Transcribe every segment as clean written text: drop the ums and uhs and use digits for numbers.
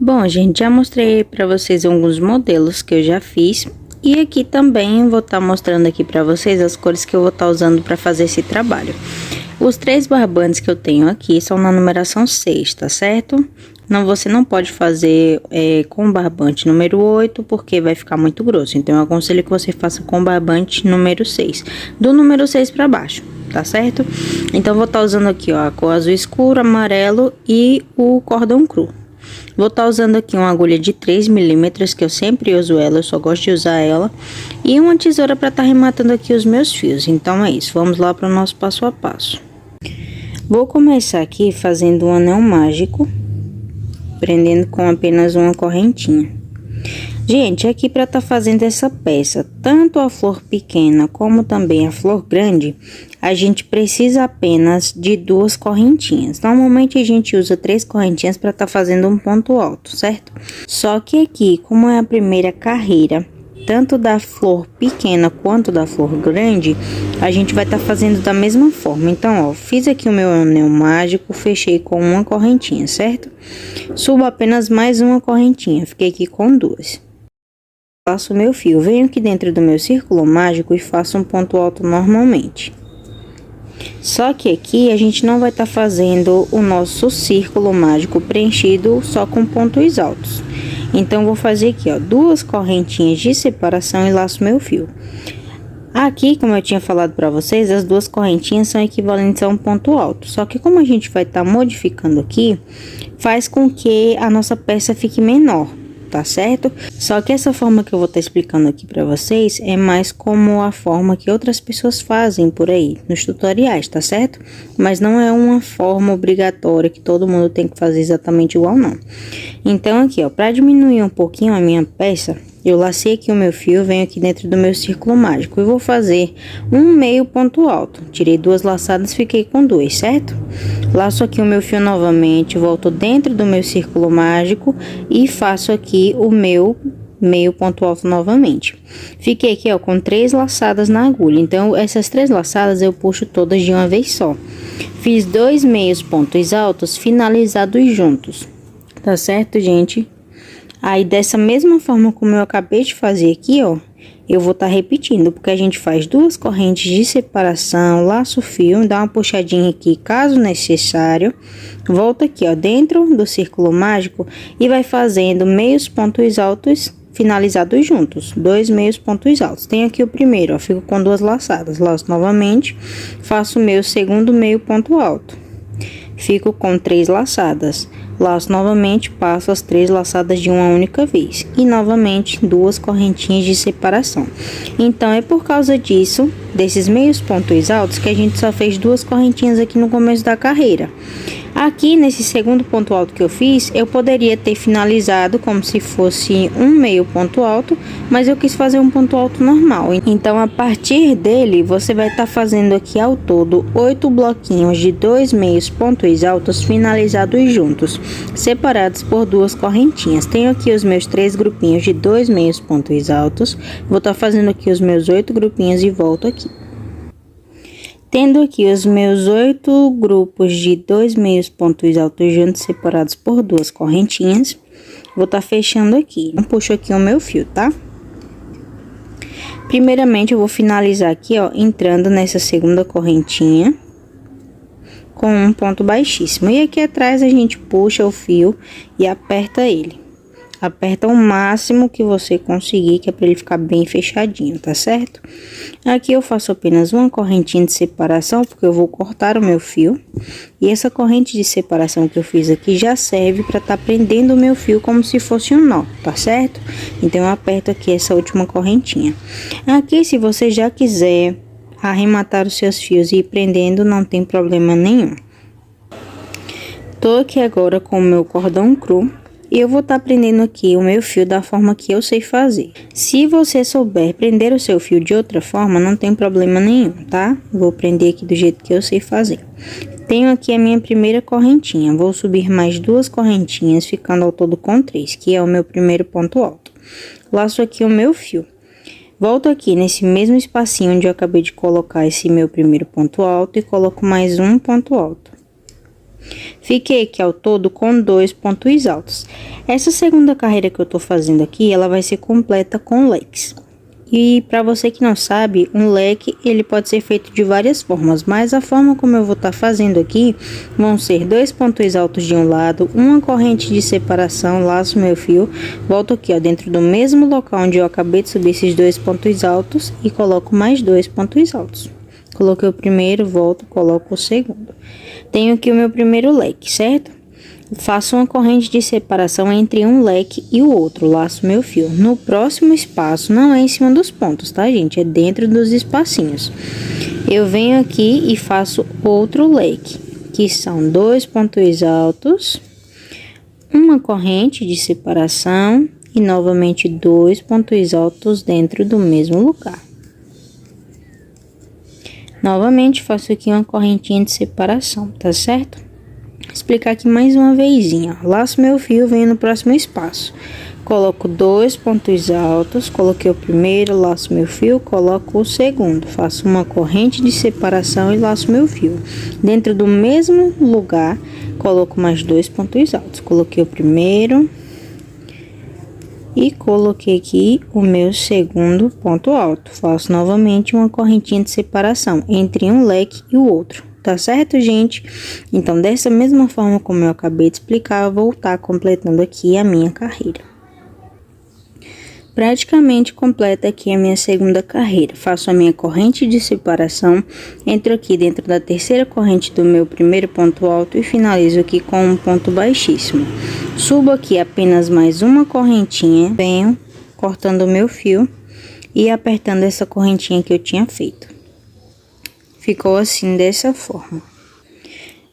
Bom, gente, já mostrei para vocês alguns modelos que eu já fiz. E aqui também vou estar mostrando aqui para vocês as cores que eu vou estar usando para fazer esse trabalho. Os 3 barbantes que eu tenho aqui são na numeração 6, tá certo? Você não pode fazer com barbante número 8, porque vai ficar muito grosso. Então, eu aconselho que você faça com barbante número 6, do número 6 para baixo, tá certo? Então, vou estar usando aqui, ó, a cor azul escuro, amarelo e o cordão cru. Vou estar usando aqui uma agulha de 3 milímetros, que eu sempre uso ela, eu só gosto de usar ela. E uma tesoura para estar rematando aqui os meus fios. Então, é isso, vamos lá para o nosso passo a passo. Vou começar aqui fazendo um anel mágico, prendendo com apenas uma correntinha. Gente, aqui para estar fazendo essa peça, tanto a flor pequena como também a flor grande, a gente precisa apenas de 2 correntinhas. Normalmente a gente usa 3 correntinhas para estar fazendo um ponto alto, certo? Só que aqui, como é a primeira carreira, tanto da flor pequena quanto da flor grande, a gente vai estar fazendo da mesma forma. Então, ó, fiz aqui o meu anel mágico, fechei com uma correntinha, certo? Subo apenas mais uma correntinha, fiquei aqui com 2. Passo o meu fio, venho aqui dentro do meu círculo mágico e faço um ponto alto normalmente. Só que aqui a gente não vai estar fazendo o nosso círculo mágico preenchido só com pontos altos. Então, vou fazer aqui, ó, 2 correntinhas de separação e laço meu fio. Aqui, como eu tinha falado para vocês, as 2 correntinhas são equivalentes a um ponto alto. Só que como a gente vai estar modificando aqui, faz com que a nossa peça fique menor, tá certo? Só que essa forma que eu vou estar explicando aqui para vocês é mais como a forma que outras pessoas fazem por aí, nos tutoriais, tá certo? Mas não é uma forma obrigatória que todo mundo tem que fazer exatamente igual, não. Então, aqui, ó, para diminuir um pouquinho a minha peça, eu lacei aqui o meu fio, venho aqui dentro do meu círculo mágico e vou fazer um meio ponto alto. Tirei 2 laçadas, fiquei com 2, certo? Laço aqui o meu fio novamente, volto dentro do meu círculo mágico e faço aqui o meu meio ponto alto novamente. Fiquei aqui, ó, com 3 laçadas na agulha. Então, essas 3 laçadas eu puxo todas de uma vez só. Fiz 2 meios pontos altos finalizados juntos. Tá certo, gente? Aí, dessa mesma forma como eu acabei de fazer aqui, ó, eu vou estar repetindo, porque a gente faz 2 correntes de separação, laço o fio, dá uma puxadinha aqui, caso necessário, volta aqui, ó, dentro do círculo mágico e vai fazendo meios pontos altos finalizados juntos, 2 meios pontos altos. Tem aqui o primeiro, ó, fico com 2 laçadas, laço novamente, faço o meu segundo meio ponto alto, fico com 3 laçadas. Laço novamente, passo as 3 laçadas de uma única vez. E novamente, 2 correntinhas de separação. Então, é por causa disso, desses meios pontos altos, que a gente só fez 2 correntinhas aqui no começo da carreira. Aqui, nesse segundo ponto alto que eu fiz, eu poderia ter finalizado como se fosse um meio ponto alto, mas eu quis fazer um ponto alto normal. Então, a partir dele, você vai estar fazendo aqui ao todo 8 bloquinhos de 2 meios pontos altos finalizados juntos, separados por 2 correntinhas. Tenho aqui os meus 3 grupinhos de 2 meios pontos altos, vou estar fazendo aqui os meus 8 grupinhos e volto aqui. Tendo aqui os meus 8 grupos de 2 meios pontos altos juntos, separados por 2 correntinhas, vou estar fechando aqui. Puxo aqui o meu fio, tá? Primeiramente, eu vou finalizar aqui, ó, entrando nessa segunda correntinha com um ponto baixíssimo. E aqui atrás a gente puxa o fio e aperta ele. Aperta o máximo que você conseguir, que é para ele ficar bem fechadinho, tá certo? Aqui eu faço apenas uma correntinha de separação, porque eu vou cortar o meu fio. E essa corrente de separação que eu fiz aqui já serve para estar prendendo o meu fio como se fosse um nó, tá certo? Então, eu aperto aqui essa última correntinha. Aqui, se você já quiser arrematar os seus fios e ir prendendo, não tem problema nenhum. Tô aqui agora com o meu cordão cru. E eu vou estar prendendo aqui o meu fio da forma que eu sei fazer. Se você souber prender o seu fio de outra forma, não tem problema nenhum, tá? Vou prender aqui do jeito que eu sei fazer. Tenho aqui a minha primeira correntinha. Vou subir mais 2 correntinhas, ficando ao todo com 3, que é o meu primeiro ponto alto. Laço aqui o meu fio. Volto aqui nesse mesmo espacinho onde eu acabei de colocar esse meu primeiro ponto alto e coloco mais um ponto alto. Fiquei aqui ao todo com 2 pontos altos. Essa segunda carreira que eu tô fazendo aqui, ela vai ser completa com leques. E para você que não sabe, um leque ele pode ser feito de várias formas, mas a forma como eu vou estar fazendo aqui vão ser 2 pontos altos de um lado, uma corrente de separação, laço meu fio, volto aqui ó, dentro do mesmo local onde eu acabei de subir esses 2 pontos altos e coloco mais 2 pontos altos. Coloquei o primeiro, volto, coloco o segundo. Tenho aqui o meu primeiro leque, certo? Faço uma corrente de separação entre um leque e o outro, laço meu fio. No próximo espaço, não é em cima dos pontos, tá, gente? É dentro dos espacinhos. Eu venho aqui e faço outro leque, que são 2 pontos altos, uma corrente de separação e novamente 2 pontos altos dentro do mesmo lugar. Novamente, faço aqui uma correntinha de separação, tá certo? Explicar aqui mais uma vezinha. Laço meu fio, venho no próximo espaço. Coloco 2 pontos altos, coloquei o primeiro, laço meu fio, coloco o segundo. Faço uma corrente de separação e laço meu fio. Dentro do mesmo lugar, coloco mais 2 pontos altos. Coloquei o primeiro e coloquei aqui o meu segundo ponto alto. Faço novamente uma correntinha de separação entre um leque e o outro. Tá certo, gente? Então, dessa mesma forma como eu acabei de explicar, eu vou estar completando aqui a minha carreira. Praticamente completa aqui a minha segunda carreira. Faço a minha corrente de separação, entro aqui dentro da terceira corrente do meu primeiro ponto alto e finalizo aqui com um ponto baixíssimo. Subo aqui apenas mais uma correntinha, venho cortando o meu fio e apertando essa correntinha que eu tinha feito. Ficou assim, dessa forma.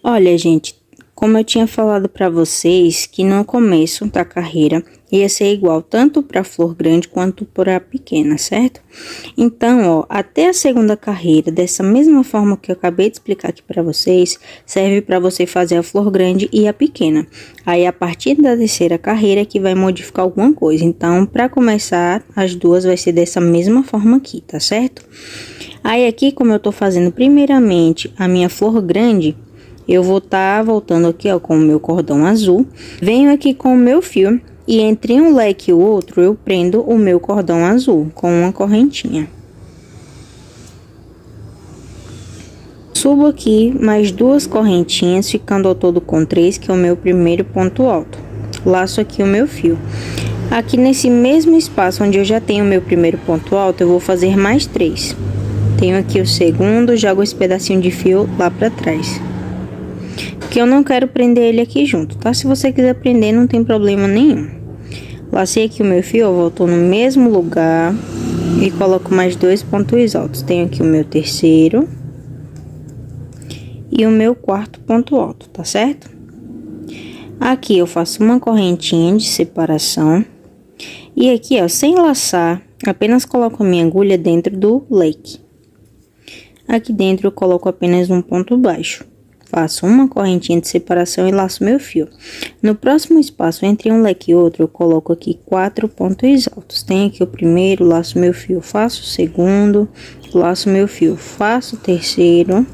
Olha, gente, como eu tinha falado para vocês que no começo da carreira ia ser igual tanto para flor grande quanto para pequena, certo? Então, ó, até a segunda carreira, dessa mesma forma que eu acabei de explicar aqui para vocês, serve para você fazer a flor grande e a pequena. Aí, a partir da terceira carreira que vai modificar alguma coisa. Então, para começar, as duas vai ser dessa mesma forma aqui, tá certo? Aí, aqui, como eu tô fazendo primeiramente a minha flor grande, eu vou estar voltando aqui, ó, com o meu cordão azul. Venho aqui com o meu fio e entre um leque e o outro, eu prendo o meu cordão azul com uma correntinha. Subo aqui mais 2 correntinhas, ficando ao todo com 3, que é o meu primeiro ponto alto. Laço aqui o meu fio. Aqui nesse mesmo espaço onde eu já tenho o meu primeiro ponto alto, eu vou fazer mais 3. Tenho aqui o segundo, jogo esse pedacinho de fio lá pra trás. Porque eu não quero prender ele aqui junto, tá? Se você quiser prender, não tem problema nenhum. Lacei aqui o meu fio, ó, voltou no mesmo lugar e coloco mais 2 pontos altos. Tenho aqui o meu terceiro e o meu quarto ponto alto, tá certo? Aqui eu faço uma correntinha de separação e aqui, ó, sem laçar, apenas coloco a minha agulha dentro do leque. Aqui dentro eu coloco apenas um ponto baixo. Faço uma correntinha de separação e laço meu fio. No próximo espaço, entre um leque e outro, eu coloco aqui 4 pontos altos. Tenho aqui o primeiro, laço meu fio, faço o segundo, laço meu fio, faço o terceiro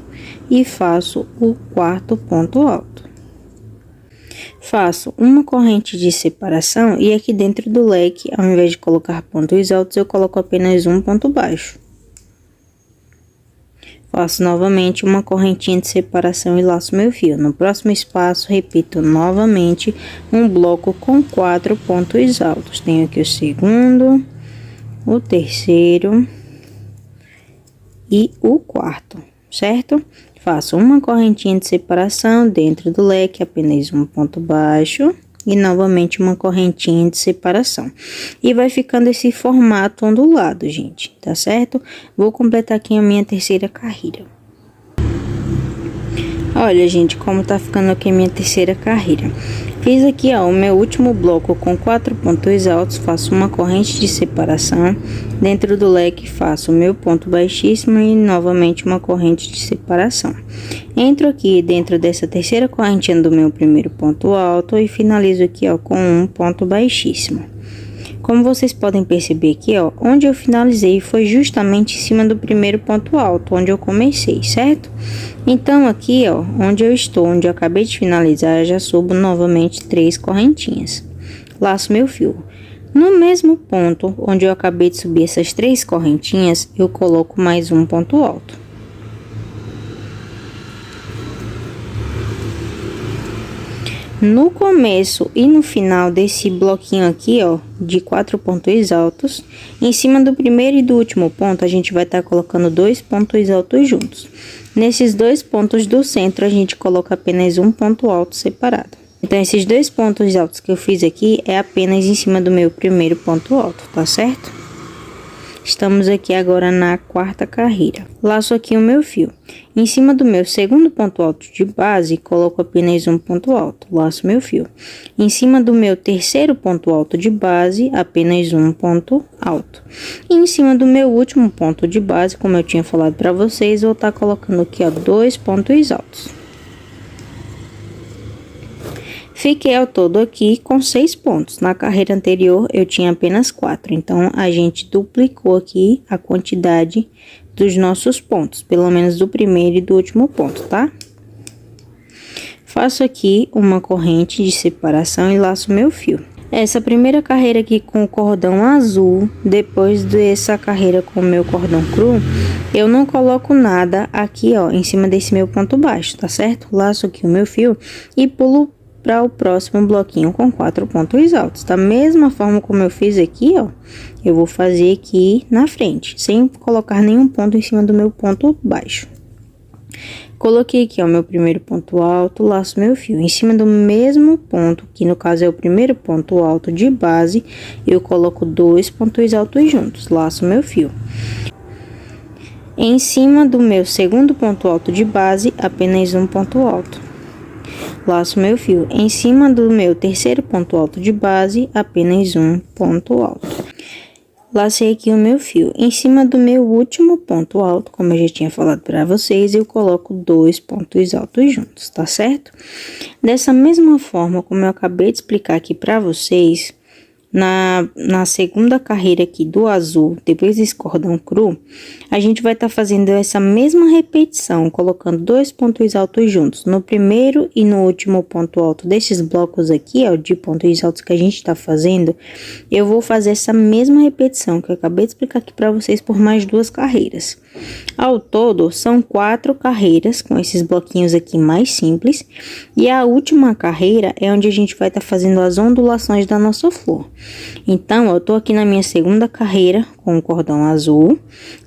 e faço o quarto ponto alto. Faço uma corrente de separação e aqui dentro do leque, ao invés de colocar pontos altos, eu coloco apenas um ponto baixo. Faço novamente uma correntinha de separação e laço meu fio. No próximo espaço, repito novamente um bloco com 4 pontos altos. Tenho aqui o segundo, o terceiro e o quarto, certo? Faço uma correntinha de separação dentro do leque, apenas um ponto baixo. E novamente uma correntinha de separação. E vai ficando esse formato ondulado, gente, tá certo? Vou completar aqui a minha terceira carreira. Olha, gente, como tá ficando aqui a minha terceira carreira. Fiz aqui, ó, o meu último bloco com 4 pontos altos, faço uma corrente de separação. Dentro do leque, faço o meu ponto baixíssimo e novamente uma corrente de separação. Entro aqui dentro dessa terceira correntinha do meu primeiro ponto alto e finalizo aqui, ó, com um ponto baixíssimo. Como vocês podem perceber aqui, ó, onde eu finalizei foi justamente em cima do primeiro ponto alto, onde eu comecei, certo? Então, aqui, ó, onde eu estou, onde eu acabei de finalizar, eu já subo novamente 3 correntinhas. Laço meu fio. No mesmo ponto onde eu acabei de subir essas 3 correntinhas, eu coloco mais um ponto alto. No começo e no final desse bloquinho aqui, ó, de 4 pontos altos, em cima do primeiro e do último ponto, a gente vai estar colocando 2 pontos altos juntos. Nesses 2 pontos do centro, a gente coloca apenas um ponto alto separado. Então, esses 2 pontos altos que eu fiz aqui é apenas em cima do meu primeiro ponto alto, tá certo? Estamos aqui agora na 4ª carreira. Laço aqui o meu fio. Em cima do meu segundo ponto alto de base, coloco apenas um ponto alto. Laço meu fio. Em cima do meu terceiro ponto alto de base, apenas um ponto alto. E em cima do meu último ponto de base, como eu tinha falado para vocês, vou estar colocando aqui, ó, 2 pontos altos. Fiquei ao todo aqui com 6 pontos. Na carreira anterior eu tinha apenas 4, então a gente duplicou aqui a quantidade dos nossos pontos, pelo menos do primeiro e do último ponto, tá? Faço aqui uma corrente de separação e laço meu fio. Essa primeira carreira aqui com o cordão azul, depois dessa carreira com o meu cordão cru, eu não coloco nada aqui, ó, em cima desse meu ponto baixo, tá certo? Laço aqui o meu fio e pulo para o próximo bloquinho com 4 pontos altos. Da mesma forma como eu fiz aqui, ó, eu vou fazer aqui na frente, sem colocar nenhum ponto em cima do meu ponto baixo. Coloquei aqui, ó, meu primeiro ponto alto, laço meu fio. Em cima do mesmo ponto, que no caso é o primeiro ponto alto de base, eu coloco 2 pontos altos juntos, laço meu fio. Em cima do meu segundo ponto alto de base, apenas um ponto alto. Laço meu fio. Em cima do meu terceiro ponto alto de base, apenas um ponto alto. Lacei aqui o meu fio. Em cima do meu último ponto alto, como eu já tinha falado para vocês, eu coloco 2 pontos altos juntos, tá certo? Dessa mesma forma, como eu acabei de explicar aqui para vocês, na segunda carreira aqui do azul, depois desse cordão cru, a gente vai estar fazendo essa mesma repetição, colocando 2 pontos altos juntos no primeiro e no último ponto alto desses blocos aqui, ó, de pontos altos que a gente tá fazendo. Eu vou fazer essa mesma repetição que eu acabei de explicar aqui para vocês por mais 2 carreiras. Ao todo, são 4 carreiras com esses bloquinhos aqui mais simples, e a última carreira é onde a gente vai estar fazendo as ondulações da nossa flor. Então, eu tô aqui na minha segunda carreira com o cordão azul.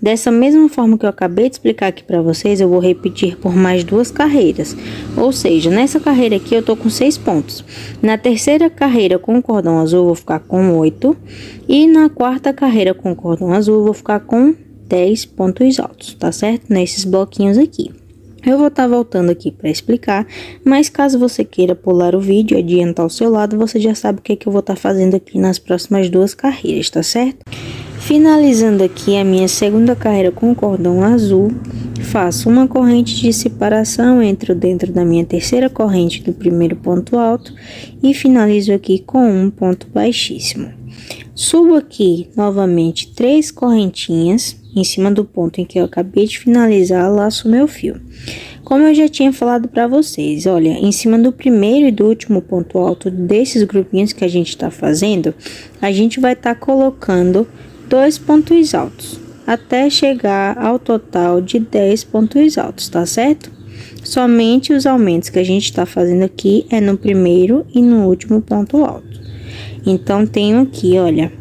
Dessa mesma forma que eu acabei de explicar aqui para vocês, eu vou repetir por mais 2 carreiras. Ou seja, nessa carreira aqui eu tô com 6 pontos. Na terceira carreira com o cordão azul, eu vou ficar com 8. E na 4ª carreira com o cordão azul, eu vou ficar com 10 pontos altos, tá certo? Nesses bloquinhos aqui. Eu vou estar voltando aqui para explicar, mas caso você queira pular o vídeo e adiantar o seu lado, você já sabe o que eu vou estar fazendo aqui nas próximas 2 carreiras, tá certo? Finalizando aqui a minha segunda carreira com o cordão azul, faço uma corrente de separação, entro dentro da minha terceira corrente do primeiro ponto alto e finalizo aqui com um ponto baixíssimo. Subo aqui novamente 3 correntinhas em cima do ponto em que eu acabei de finalizar, laço meu fio. Como eu já tinha falado para vocês, olha, em cima do primeiro e do último ponto alto desses grupinhos que a gente está fazendo, a gente vai estar colocando 2 pontos altos, até chegar ao total de 10 pontos altos, tá certo? Somente os aumentos que a gente está fazendo aqui é no primeiro e no último ponto alto. Então, tenho aqui, olha,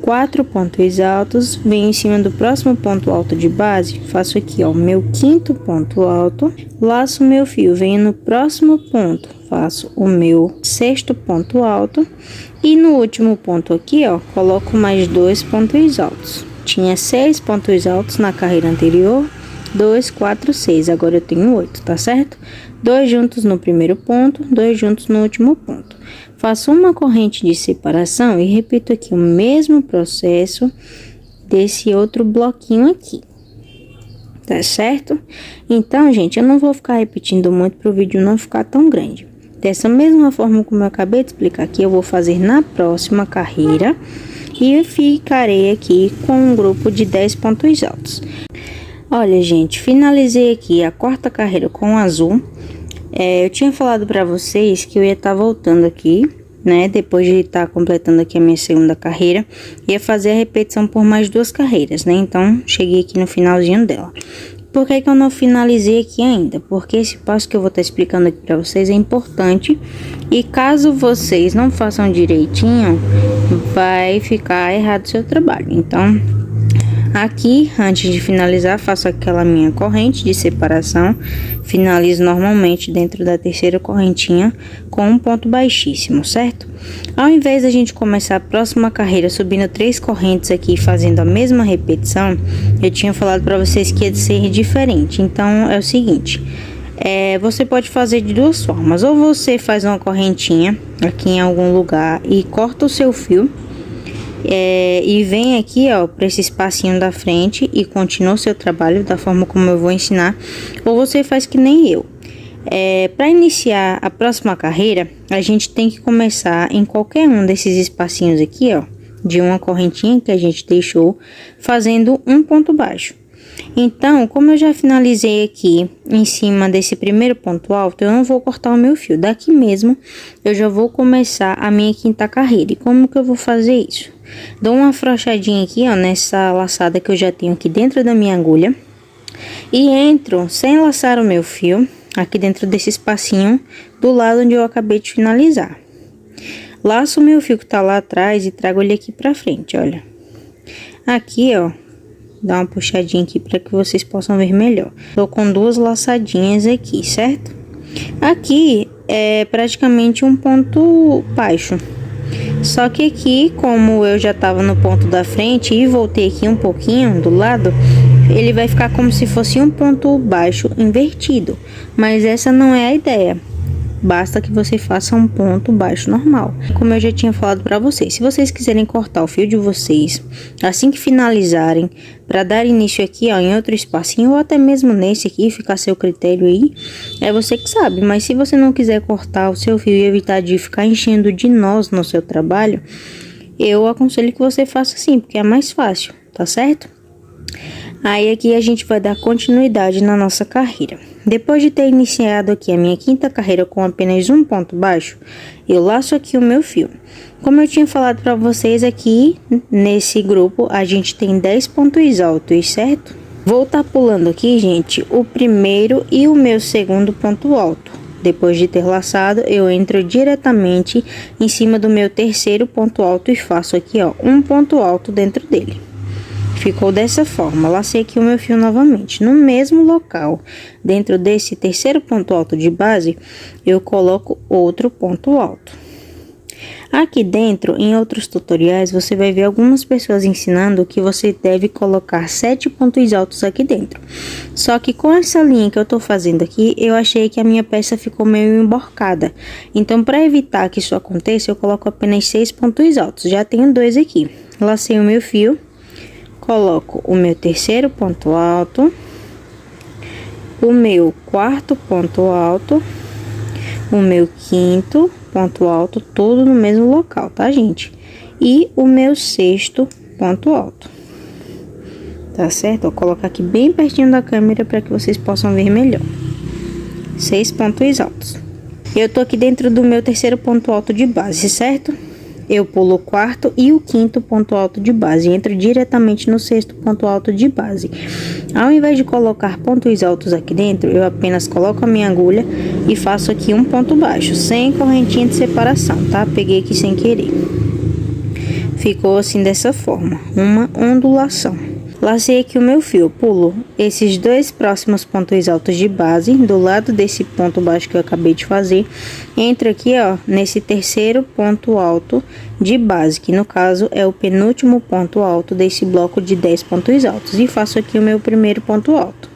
4 pontos altos, venho em cima do próximo ponto alto de base, faço aqui, ó, meu 5º ponto alto, laço meu fio, venho no próximo ponto, faço o meu 6º ponto alto e no último ponto aqui, ó, coloco mais 2 pontos altos. Tinha 6 pontos altos na carreira anterior, 2, 4, 6, agora eu tenho 8, tá certo? 2 juntos no primeiro ponto, 2 juntos no último ponto. Faço uma corrente de separação e repito aqui o mesmo processo desse outro bloquinho aqui, tá certo? Então, gente, eu não vou ficar repetindo muito para o vídeo não ficar tão grande. Dessa mesma forma como eu acabei de explicar aqui, eu vou fazer na próxima carreira e ficarei aqui com um grupo de 10 pontos altos. Olha, gente, finalizei aqui a quarta carreira com azul. Eu tinha falado para vocês que eu ia estar voltando aqui, né? Depois de estar completando aqui a minha segunda carreira, ia fazer a repetição por mais 2 carreiras, né? Então, cheguei aqui no finalzinho dela. Por que que eu não finalizei aqui ainda? Porque esse passo que eu vou estar explicando aqui para vocês é importante. E caso vocês não façam direitinho, vai ficar errado o seu trabalho. Então, aqui, antes de finalizar, faço aquela minha corrente de separação. Finalizo normalmente dentro da terceira correntinha com um ponto baixíssimo, certo? Ao invés da gente começar a próxima carreira subindo 3 correntes aqui, fazendo a mesma repetição, eu tinha falado para vocês que ia ser diferente. Então, é o seguinte, você pode fazer de 2 formas. Ou você faz uma correntinha aqui em algum lugar e corta o seu fio, e vem aqui, ó, para esse espacinho da frente e continua o seu trabalho da forma como eu vou ensinar. Ou você faz que nem eu. Para iniciar a próxima carreira, a gente tem que começar em qualquer um desses espacinhos aqui, ó, de uma correntinha que a gente deixou, fazendo um ponto baixo. Então, como eu já finalizei aqui em cima desse primeiro ponto alto, eu não vou cortar o meu fio. Daqui mesmo, eu já vou começar a minha quinta carreira. E como que eu vou fazer isso? Dou uma afrouxadinha aqui, ó, nessa laçada que eu já tenho aqui dentro da minha agulha. E entro, sem laçar o meu fio, aqui dentro desse espacinho, do lado onde eu acabei de finalizar. Laço o meu fio que tá lá atrás e trago ele aqui pra frente, olha. Aqui, ó. Dá uma puxadinha aqui para que vocês possam ver melhor. Tô com 2 laçadinhas aqui, certo? Aqui é praticamente um ponto baixo. Só que aqui, como eu já tava no ponto da frente e voltei aqui um pouquinho do lado, ele vai ficar como se fosse um ponto baixo invertido. Mas essa não é a ideia. Basta que você faça um ponto baixo normal. Como eu já tinha falado para vocês, se vocês quiserem cortar o fio de vocês, assim que finalizarem, para dar início aqui, ó, em outro espacinho, ou até mesmo nesse aqui, ficar a seu critério aí, é você que sabe. Mas se você não quiser cortar o seu fio e evitar de ficar enchendo de nós no seu trabalho, eu aconselho que você faça assim, porque é mais fácil, tá certo? Aí aqui a gente vai dar continuidade na nossa carreira. Depois de ter iniciado aqui a minha quinta carreira com apenas um ponto baixo, eu laço aqui o meu fio. Como eu tinha falado para vocês aqui, nesse grupo a gente tem 10 pontos altos, certo? Vou estar pulando aqui, gente, o primeiro e o meu segundo ponto alto. Depois de ter laçado, eu entro diretamente em cima do meu terceiro ponto alto e faço aqui, ó, um ponto alto dentro dele. Ficou dessa forma. Lacei aqui o meu fio novamente. No mesmo local, dentro desse terceiro ponto alto de base, eu coloco outro ponto alto. Aqui dentro, em outros tutoriais, você vai ver algumas pessoas ensinando que você deve colocar 7 pontos altos aqui dentro. Só que com essa linha que eu tô fazendo aqui, eu achei que a minha peça ficou meio emborcada. Então, para evitar que isso aconteça, eu coloco apenas 6 pontos altos. Já tenho 2 aqui. Lacei o meu fio. Coloco o meu terceiro ponto alto, o meu quarto ponto alto, o meu quinto ponto alto, tudo no mesmo local, tá, gente? E o meu sexto ponto alto, tá certo? Vou colocar aqui bem pertinho da câmera para que vocês possam ver melhor. 6 pontos altos. Eu tô aqui dentro do meu terceiro ponto alto de base, certo? Eu pulo o quarto e o quinto ponto alto de base, entro diretamente no sexto ponto alto de base. Ao invés de colocar pontos altos aqui dentro, eu apenas coloco a minha agulha e faço aqui um ponto baixo, sem correntinha de separação, tá? Peguei aqui sem querer. Ficou assim dessa forma, uma ondulação. Lacei aqui o meu fio, pulo esses 2 próximos pontos altos de base, do lado desse ponto baixo que eu acabei de fazer, entro aqui, ó, nesse terceiro ponto alto de base, que no caso é o penúltimo ponto alto desse bloco de 10 pontos altos, e faço aqui o meu primeiro ponto alto.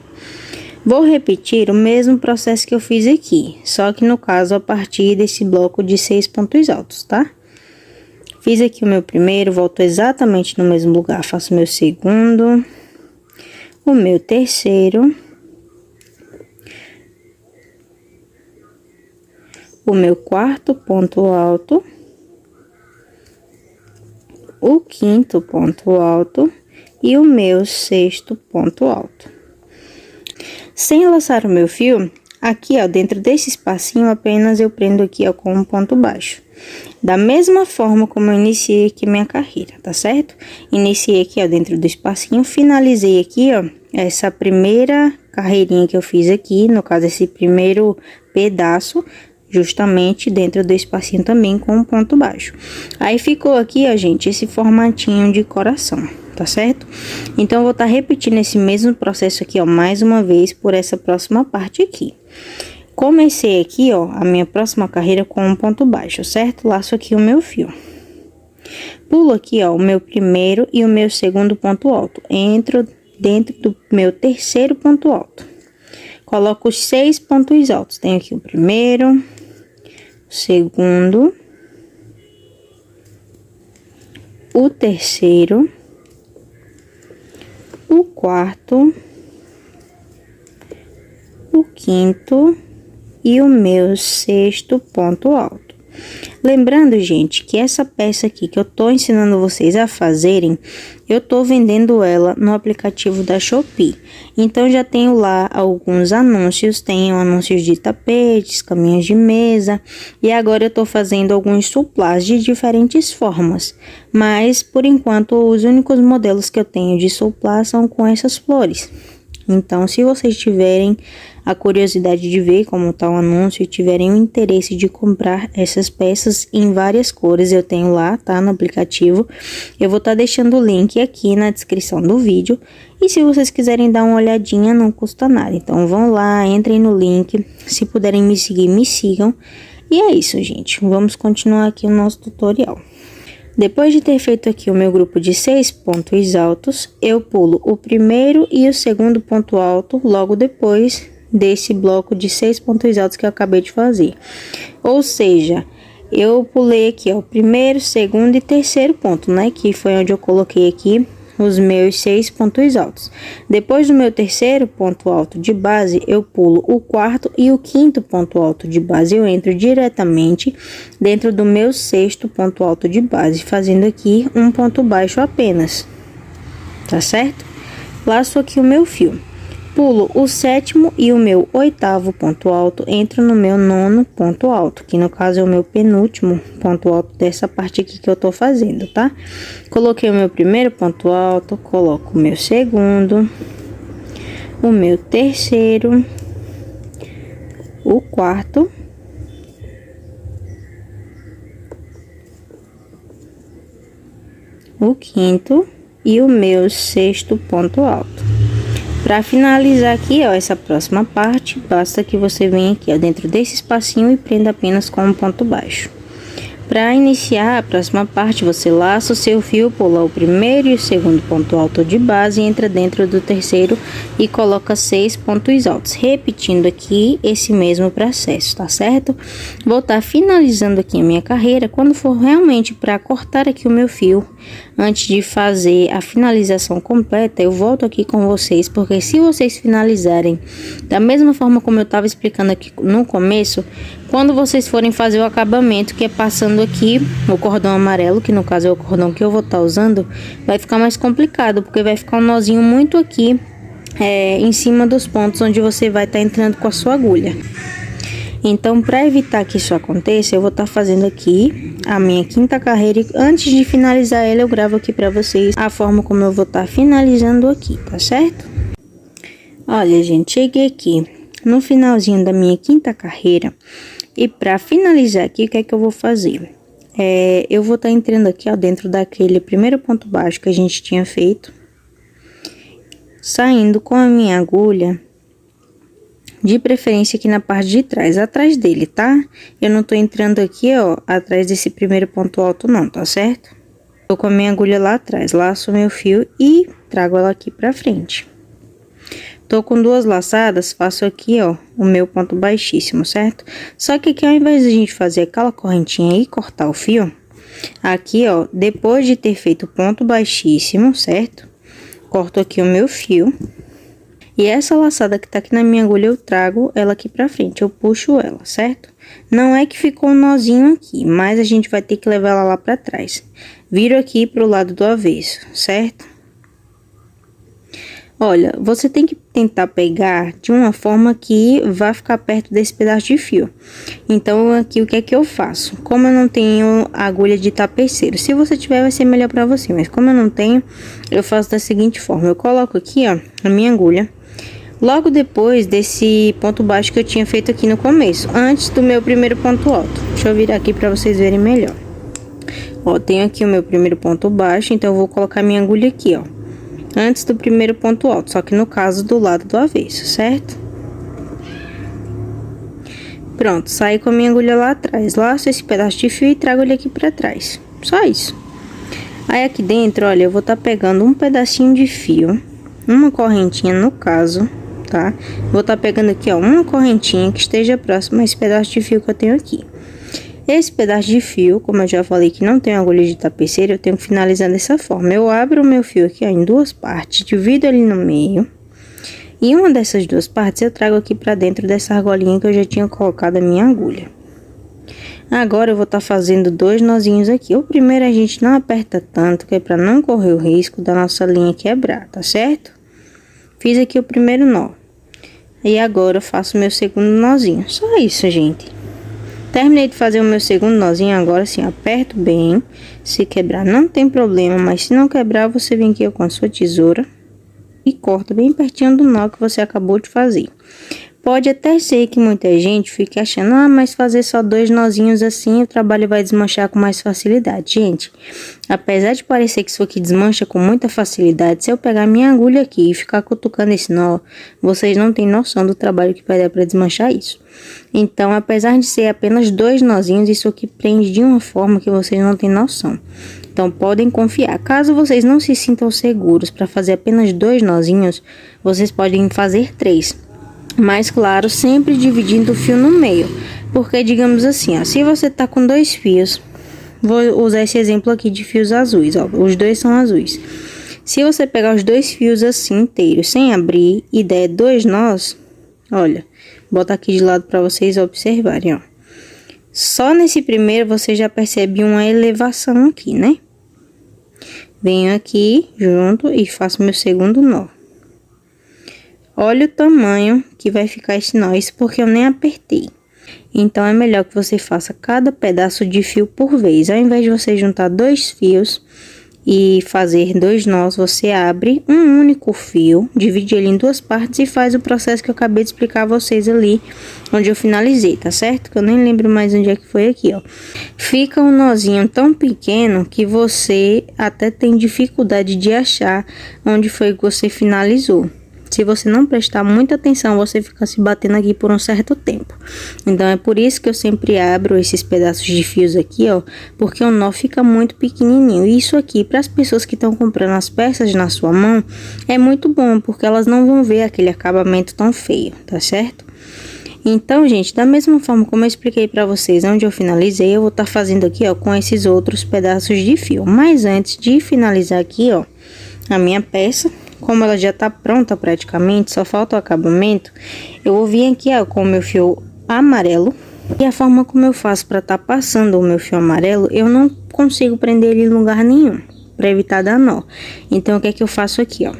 Vou repetir o mesmo processo que eu fiz aqui, só que no caso a partir desse bloco de 6 pontos altos, tá? Fiz aqui o meu primeiro, volto exatamente no mesmo lugar, faço meu segundo, o meu terceiro, o meu quarto ponto alto, o quinto ponto alto e o meu sexto ponto alto. Sem laçar o meu fio, aqui, ó, dentro desse espacinho, apenas eu prendo aqui, ó, com um ponto baixo. Da mesma forma como eu iniciei aqui minha carreira, tá certo? Iniciei aqui, ó, dentro do espacinho, finalizei aqui, ó, essa primeira carreirinha que eu fiz aqui, no caso, esse primeiro pedaço, justamente dentro do espacinho também com um ponto baixo. Aí ficou aqui, ó, gente, esse formatinho de coração, tá certo? Então, eu vou estar repetindo esse mesmo processo aqui, ó, mais uma vez por essa próxima parte aqui. Comecei aqui, ó, a minha próxima carreira com um ponto baixo, certo? Laço aqui o meu fio. Pulo aqui, ó, o meu primeiro e o meu segundo ponto alto. Entro dentro do meu terceiro ponto alto. Coloco os 6 pontos altos. Tenho aqui o primeiro, o segundo, o terceiro, o quarto, o quinto e o meu sexto ponto alto. Lembrando, gente, que essa peça aqui que eu tô ensinando vocês a fazerem, eu tô vendendo ela no aplicativo da Shopee. Então, já tenho lá alguns anúncios, tenho anúncios de tapetes, caminhos de mesa, e agora eu tô fazendo alguns suplás de diferentes formas. Mas, por enquanto, os únicos modelos que eu tenho de suplá são com essas flores. Então, se vocês tiverem a curiosidade de ver como tá o anúncio e tiverem o interesse de comprar essas peças em várias cores, eu tenho lá, tá, no aplicativo. Eu vou estar deixando o link aqui na descrição do vídeo. E se vocês quiserem dar uma olhadinha, não custa nada. Então, vão lá, entrem no link. Se puderem me seguir, me sigam. E é isso, gente. Vamos continuar aqui o nosso tutorial. Depois de ter feito aqui o meu grupo de 6 pontos altos, eu pulo o primeiro e o segundo ponto alto logo depois desse bloco de 6 pontos altos que eu acabei de fazer. Ou seja, eu pulei aqui, ó, o primeiro, segundo e terceiro ponto, né? Que foi onde eu coloquei aqui os meus 6 pontos altos. Depois do meu terceiro ponto alto de base, eu pulo o quarto e o quinto ponto alto de base. Eu entro diretamente dentro do meu sexto ponto alto de base, fazendo aqui um ponto baixo apenas, tá certo? Laço aqui o meu fio. Pulo o sétimo e o meu oitavo ponto alto, entro no meu nono ponto alto, que no caso é o meu penúltimo ponto alto dessa parte aqui que eu tô fazendo, tá? Coloquei o meu primeiro ponto alto, coloco o meu segundo, o meu terceiro, o quarto, o quinto e o meu sexto ponto alto. Para finalizar aqui, ó, essa próxima parte, basta que você venha aqui, ó, dentro desse espacinho e prenda apenas com um ponto baixo. Para iniciar a próxima parte, você laça o seu fio, pula o primeiro e o segundo ponto alto de base, entra dentro do terceiro e coloca 6 pontos altos, repetindo aqui esse mesmo processo, tá certo? Vou estar finalizando aqui a minha carreira. Quando for realmente para cortar aqui o meu fio, antes de fazer a finalização completa, eu volto aqui com vocês, porque se vocês finalizarem da mesma forma como eu estava explicando aqui no começo, quando vocês forem fazer o acabamento, que é passando aqui o cordão amarelo, que no caso é o cordão que eu vou estar usando, vai ficar mais complicado, porque vai ficar um nozinho muito aqui em cima dos pontos onde você vai estar entrando com a sua agulha. Então, para evitar que isso aconteça, eu vou estar fazendo aqui a minha quinta carreira e antes de finalizar ela, eu gravo aqui para vocês a forma como eu vou estar finalizando aqui, tá certo? Olha, gente, cheguei aqui no finalzinho da minha quinta carreira e para finalizar aqui, o que é que eu vou fazer? Eu vou estar entrando aqui, ó, dentro daquele primeiro ponto baixo que a gente tinha feito, saindo com a minha agulha, de preferência aqui na parte de trás, atrás dele, tá? Eu não tô entrando aqui, ó, atrás desse primeiro ponto alto não, tá certo? Tô com a minha agulha lá atrás, laço meu fio e trago ela aqui pra frente. Tô com 2 laçadas, faço aqui, ó, o meu ponto baixíssimo, certo? Só que aqui, ao invés de a gente fazer aquela correntinha e cortar o fio, aqui, ó, depois de ter feito o ponto baixíssimo, certo? Corto aqui o meu fio. E essa laçada que tá aqui na minha agulha, eu trago ela aqui pra frente, eu puxo ela, certo? Não é que ficou um nozinho aqui, mas a gente vai ter que levar ela lá pra trás. Viro aqui pro lado do avesso, certo? Olha, você tem que tentar pegar de uma forma que vá ficar perto desse pedaço de fio. Então, aqui o que é que eu faço? Como eu não tenho agulha de tapeceiro, se você tiver vai ser melhor pra você, mas como eu não tenho, eu faço da seguinte forma. Eu coloco aqui, ó, a minha agulha, logo depois desse ponto baixo que eu tinha feito aqui no começo, antes do meu primeiro ponto alto. Deixa eu virar aqui pra vocês verem melhor. Ó, tenho aqui o meu primeiro ponto baixo, então eu vou colocar minha agulha aqui, ó, antes do primeiro ponto alto, só que no caso do lado do avesso, certo? Pronto, saí com a minha agulha lá atrás, laço esse pedaço de fio e trago ele aqui pra trás, só isso. Aí aqui dentro, olha, eu vou tá pegando um pedacinho de fio, uma correntinha no caso, tá? Vou tá pegando aqui, ó, uma correntinha que esteja próxima a esse pedaço de fio que eu tenho aqui. Esse pedaço de fio, como eu já falei que não tem agulha de tapeceiro, eu tenho que finalizar dessa forma. Eu abro o meu fio aqui, ó, em duas partes, divido ele no meio. E uma dessas duas partes eu trago aqui pra dentro dessa argolinha que eu já tinha colocado a minha agulha. Agora eu vou estar fazendo dois nozinhos aqui. O primeiro a gente não aperta tanto, que é pra não correr o risco da nossa linha quebrar, tá certo? Fiz aqui o primeiro nó. E agora eu faço o meu segundo nozinho. Só isso, gente. Terminei de fazer o meu segundo nozinho, agora sim, aperto bem. Se quebrar não tem problema, mas se não quebrar, você vem aqui com a sua tesoura e corta bem pertinho do nó que você acabou de fazer. Pode até ser que muita gente fique achando, ah, mas fazer só dois nozinhos assim, o trabalho vai desmanchar com mais facilidade. Gente, apesar de parecer que isso aqui desmancha com muita facilidade, se eu pegar minha agulha aqui e ficar cutucando esse nó, vocês não têm noção do trabalho que vai dar para desmanchar isso. Então, apesar de ser apenas dois nozinhos, isso aqui prende de uma forma que vocês não têm noção. Então, podem confiar. Caso vocês não se sintam seguros para fazer apenas dois nozinhos, vocês podem fazer três. Mas, claro, sempre dividindo o fio no meio. Porque, digamos assim, ó, se você tá com dois fios, vou usar esse exemplo aqui de fios azuis, ó, os dois são azuis. Se você pegar os dois fios assim inteiros, sem abrir, e der dois nós, olha, bota aqui de lado para vocês observarem, ó. Só nesse primeiro você já percebe uma elevação aqui, né? Venho aqui junto e faço meu segundo nó. Olha o tamanho que vai ficar esse nó, isso porque eu nem apertei. Então, é melhor que você faça cada pedaço de fio por vez. Ao invés de você juntar dois fios e fazer dois nós, você abre um único fio, divide ele em duas partes e faz o processo que eu acabei de explicar a vocês ali, onde eu finalizei, tá certo? Que eu nem lembro mais onde é que foi aqui, ó. Fica um nozinho tão pequeno que você até tem dificuldade de achar onde foi que você finalizou. Se você não prestar muita atenção, você fica se batendo aqui por um certo tempo. Então, é por isso que eu sempre abro esses pedaços de fios aqui, ó. Porque o nó fica muito pequenininho. E isso aqui, para as pessoas que estão comprando as peças na sua mão, é muito bom. Porque elas não vão ver aquele acabamento tão feio, tá certo? Então, gente, da mesma forma como eu expliquei para vocês onde eu finalizei, eu vou estar fazendo aqui, ó, com esses outros pedaços de fio. Mas antes de finalizar aqui, ó, a minha peça, como ela já tá pronta praticamente, só falta o acabamento, eu vou vir aqui, ó, com o meu fio amarelo. E a forma como eu faço para tá passando o meu fio amarelo, eu não consigo prender ele em lugar nenhum, para evitar dar nó. Então, o que é que eu faço aqui, ó?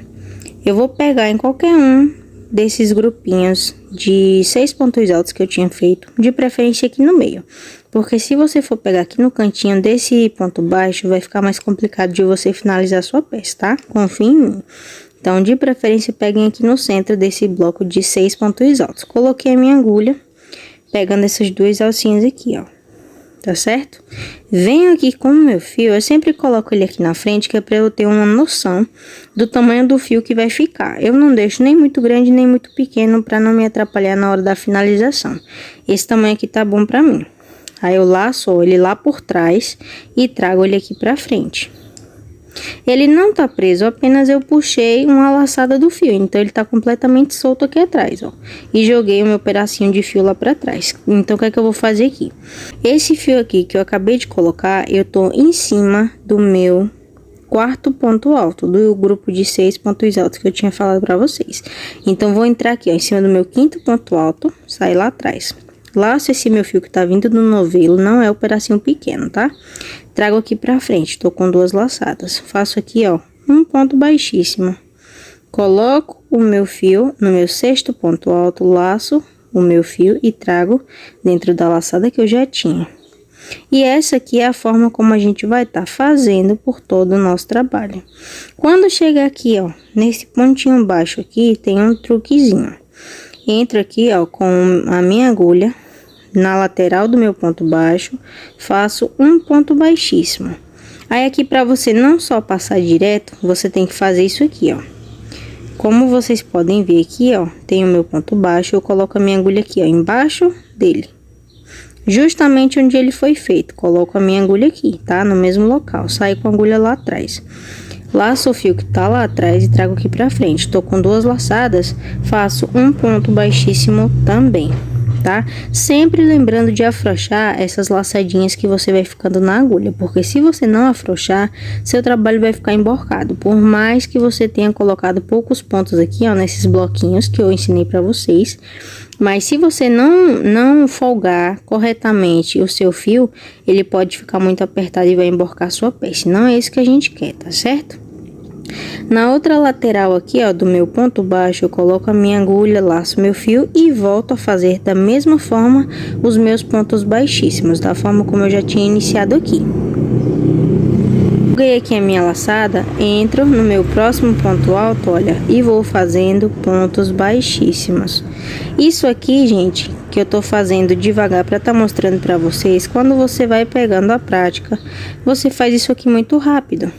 Eu vou pegar em qualquer um desses grupinhos de 6 pontos altos que eu tinha feito, de preferência aqui no meio. Porque se você for pegar aqui no cantinho desse ponto baixo, vai ficar mais complicado de você finalizar a sua peça, tá? Confia em mim. Então, de preferência, peguem aqui no centro desse bloco de 6 pontos altos. Coloquei a minha agulha, pegando essas duas alcinhas aqui, ó. Tá certo? Venho aqui com o meu fio, eu sempre coloco ele aqui na frente, que é pra eu ter uma noção do tamanho do fio que vai ficar. Eu não deixo nem muito grande, nem muito pequeno, pra não me atrapalhar na hora da finalização. Esse tamanho aqui tá bom pra mim. Aí, eu laço ele lá por trás e trago ele aqui pra frente. Ele não tá preso, apenas eu puxei uma laçada do fio, então ele tá completamente solto aqui atrás, ó. E joguei o meu pedacinho de fio lá pra trás. Então, o que é que eu vou fazer aqui? Esse fio aqui que eu acabei de colocar, eu tô em cima do meu quarto ponto alto do grupo de 6 pontos altos que eu tinha falado pra vocês. Então, vou entrar aqui, ó, em cima do meu quinto ponto alto, sair lá atrás. Laço esse meu fio que tá vindo do novelo, não é o pedacinho pequeno, tá? Trago aqui pra frente, tô com 2 laçadas. Faço aqui, ó, um ponto baixíssimo. Coloco o meu fio no meu sexto ponto alto, laço o meu fio e trago dentro da laçada que eu já tinha. E essa aqui é a forma como a gente vai estar fazendo por todo o nosso trabalho. Quando chegar aqui, ó, nesse pontinho baixo aqui, tem um truquezinho. Entro aqui, ó, com a minha agulha na lateral do meu ponto baixo, faço um ponto baixíssimo. Aí aqui, para você não só passar direto, você tem que fazer isso aqui, ó. Como vocês podem ver aqui, ó, tem o meu ponto baixo, eu coloco a minha agulha aqui, ó, embaixo dele. Justamente onde ele foi feito, coloco a minha agulha aqui, tá? No mesmo local, saio com a agulha lá atrás. Laço o fio que tá lá atrás e trago aqui pra frente. Tô com 2 laçadas, faço um ponto baixíssimo também, tá? Sempre lembrando de afrouxar essas laçadinhas que você vai ficando na agulha, porque se você não afrouxar, seu trabalho vai ficar emborcado. Por mais que você tenha colocado poucos pontos aqui, ó, nesses bloquinhos que eu ensinei pra vocês, mas se você não folgar corretamente o seu fio, ele pode ficar muito apertado e vai emborcar sua peça. Não é isso que a gente quer, tá certo? Na outra lateral aqui, ó, do meu ponto baixo, eu coloco a minha agulha, laço meu fio e volto a fazer da mesma forma os meus pontos baixíssimos, da forma como eu já tinha iniciado aqui. Peguei aqui a minha laçada, entro no meu próximo ponto alto, olha, e vou fazendo pontos baixíssimos. Isso aqui, gente, que eu tô fazendo devagar para tá mostrando para vocês, quando você vai pegando a prática, você faz isso aqui muito rápido.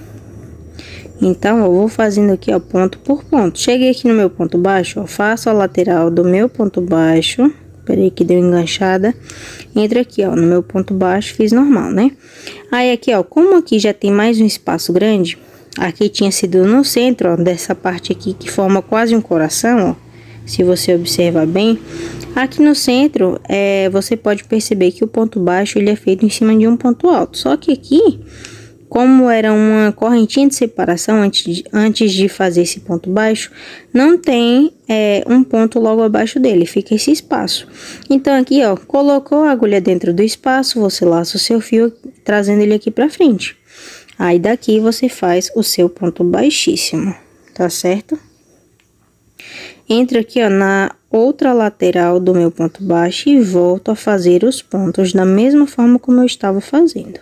Então, eu vou fazendo aqui, ó, ponto por ponto. Cheguei aqui no meu ponto baixo, ó, faço a lateral do meu ponto baixo. Peraí que deu enganchada. Entro aqui, ó, no meu ponto baixo, fiz normal, né? Aí aqui, ó, como aqui já tem mais um espaço grande, aqui tinha sido no centro, ó, dessa parte aqui que forma quase um coração, ó. Se você observar bem, aqui no centro, você pode perceber que o ponto baixo, ele é feito em cima de um ponto alto. Só que aqui, como era uma correntinha de separação antes de fazer esse ponto baixo, não tem um ponto logo abaixo dele, fica esse espaço. Então, aqui, ó, colocou a agulha dentro do espaço, você laça o seu fio, trazendo ele aqui pra frente. Aí, daqui, você faz o seu ponto baixíssimo, tá certo? Entro aqui, ó, na outra lateral do meu ponto baixo e volto a fazer os pontos da mesma forma como eu estava fazendo.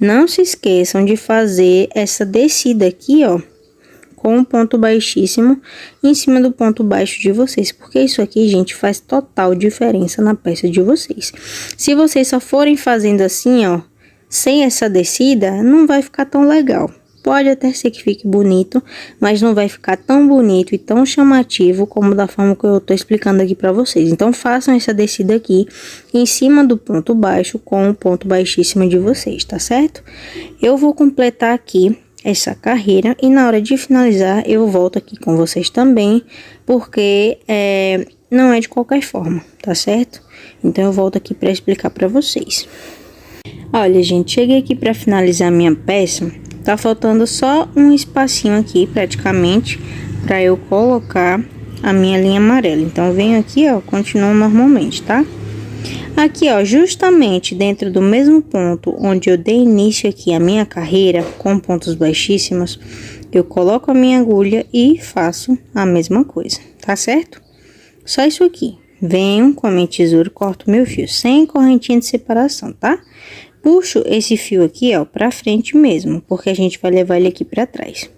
Não se esqueçam de fazer essa descida aqui, ó, com um ponto baixíssimo em cima do ponto baixo de vocês, porque isso aqui, gente, faz total diferença na peça de vocês. Se vocês só forem fazendo assim, ó, sem essa descida, não vai ficar tão legal. Pode até ser que fique bonito, mas não vai ficar tão bonito e tão chamativo como da forma que eu tô explicando aqui pra vocês. Então, façam essa descida aqui em cima do ponto baixo com o ponto baixíssimo de vocês, tá certo? Eu vou completar aqui essa carreira e na hora de finalizar eu volto aqui com vocês também, porque não é de qualquer forma, tá certo? Então, eu volto aqui pra explicar pra vocês. Olha, gente, cheguei aqui pra finalizar minha peça. Tá faltando só um espacinho aqui, praticamente, para eu colocar a minha linha amarela. Então, venho aqui, ó, continuo normalmente, tá? Aqui, ó, justamente dentro do mesmo ponto onde eu dei início aqui a minha carreira, com pontos baixíssimos, eu coloco a minha agulha e faço a mesma coisa, tá certo? Só isso aqui. Venho com a minha tesoura e corto meu fio, sem correntinha de separação, tá? Puxo esse fio aqui, ó, pra frente mesmo, porque a gente vai levar ele aqui pra trás.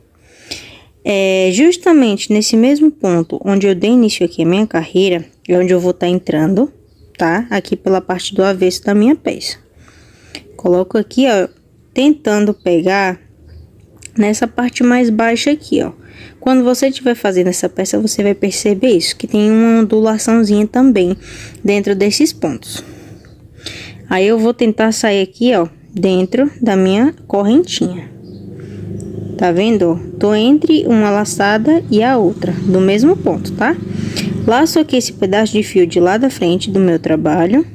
Justamente nesse mesmo ponto onde eu dei início aqui a minha carreira, é onde eu vou estar entrando, tá? Aqui pela parte do avesso da minha peça. Coloco aqui, ó, tentando pegar nessa parte mais baixa aqui, ó. Quando você estiver fazendo essa peça, você vai perceber isso, que tem uma ondulaçãozinha também dentro desses pontos. Aí, eu vou tentar sair aqui, ó, dentro da minha correntinha. Tá vendo? Tô entre uma laçada e a outra, do mesmo ponto, tá? Laço aqui esse pedaço de fio de lá da frente do meu trabalho.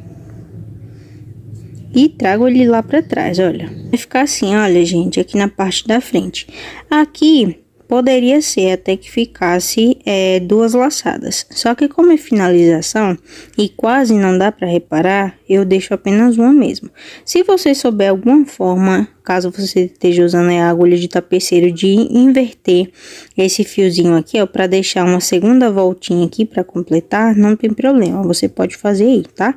e trago ele lá pra trás, olha. Vai ficar assim, olha, gente, aqui na parte da frente. Aqui poderia ser até que ficasse duas laçadas. Só que como é finalização e quase não dá pra reparar, eu deixo apenas uma mesmo. Se você souber alguma forma, caso você esteja usando a agulha de tapeceiro, de inverter esse fiozinho aqui, ó, pra deixar uma segunda voltinha aqui pra completar, não tem problema, você pode fazer aí, tá?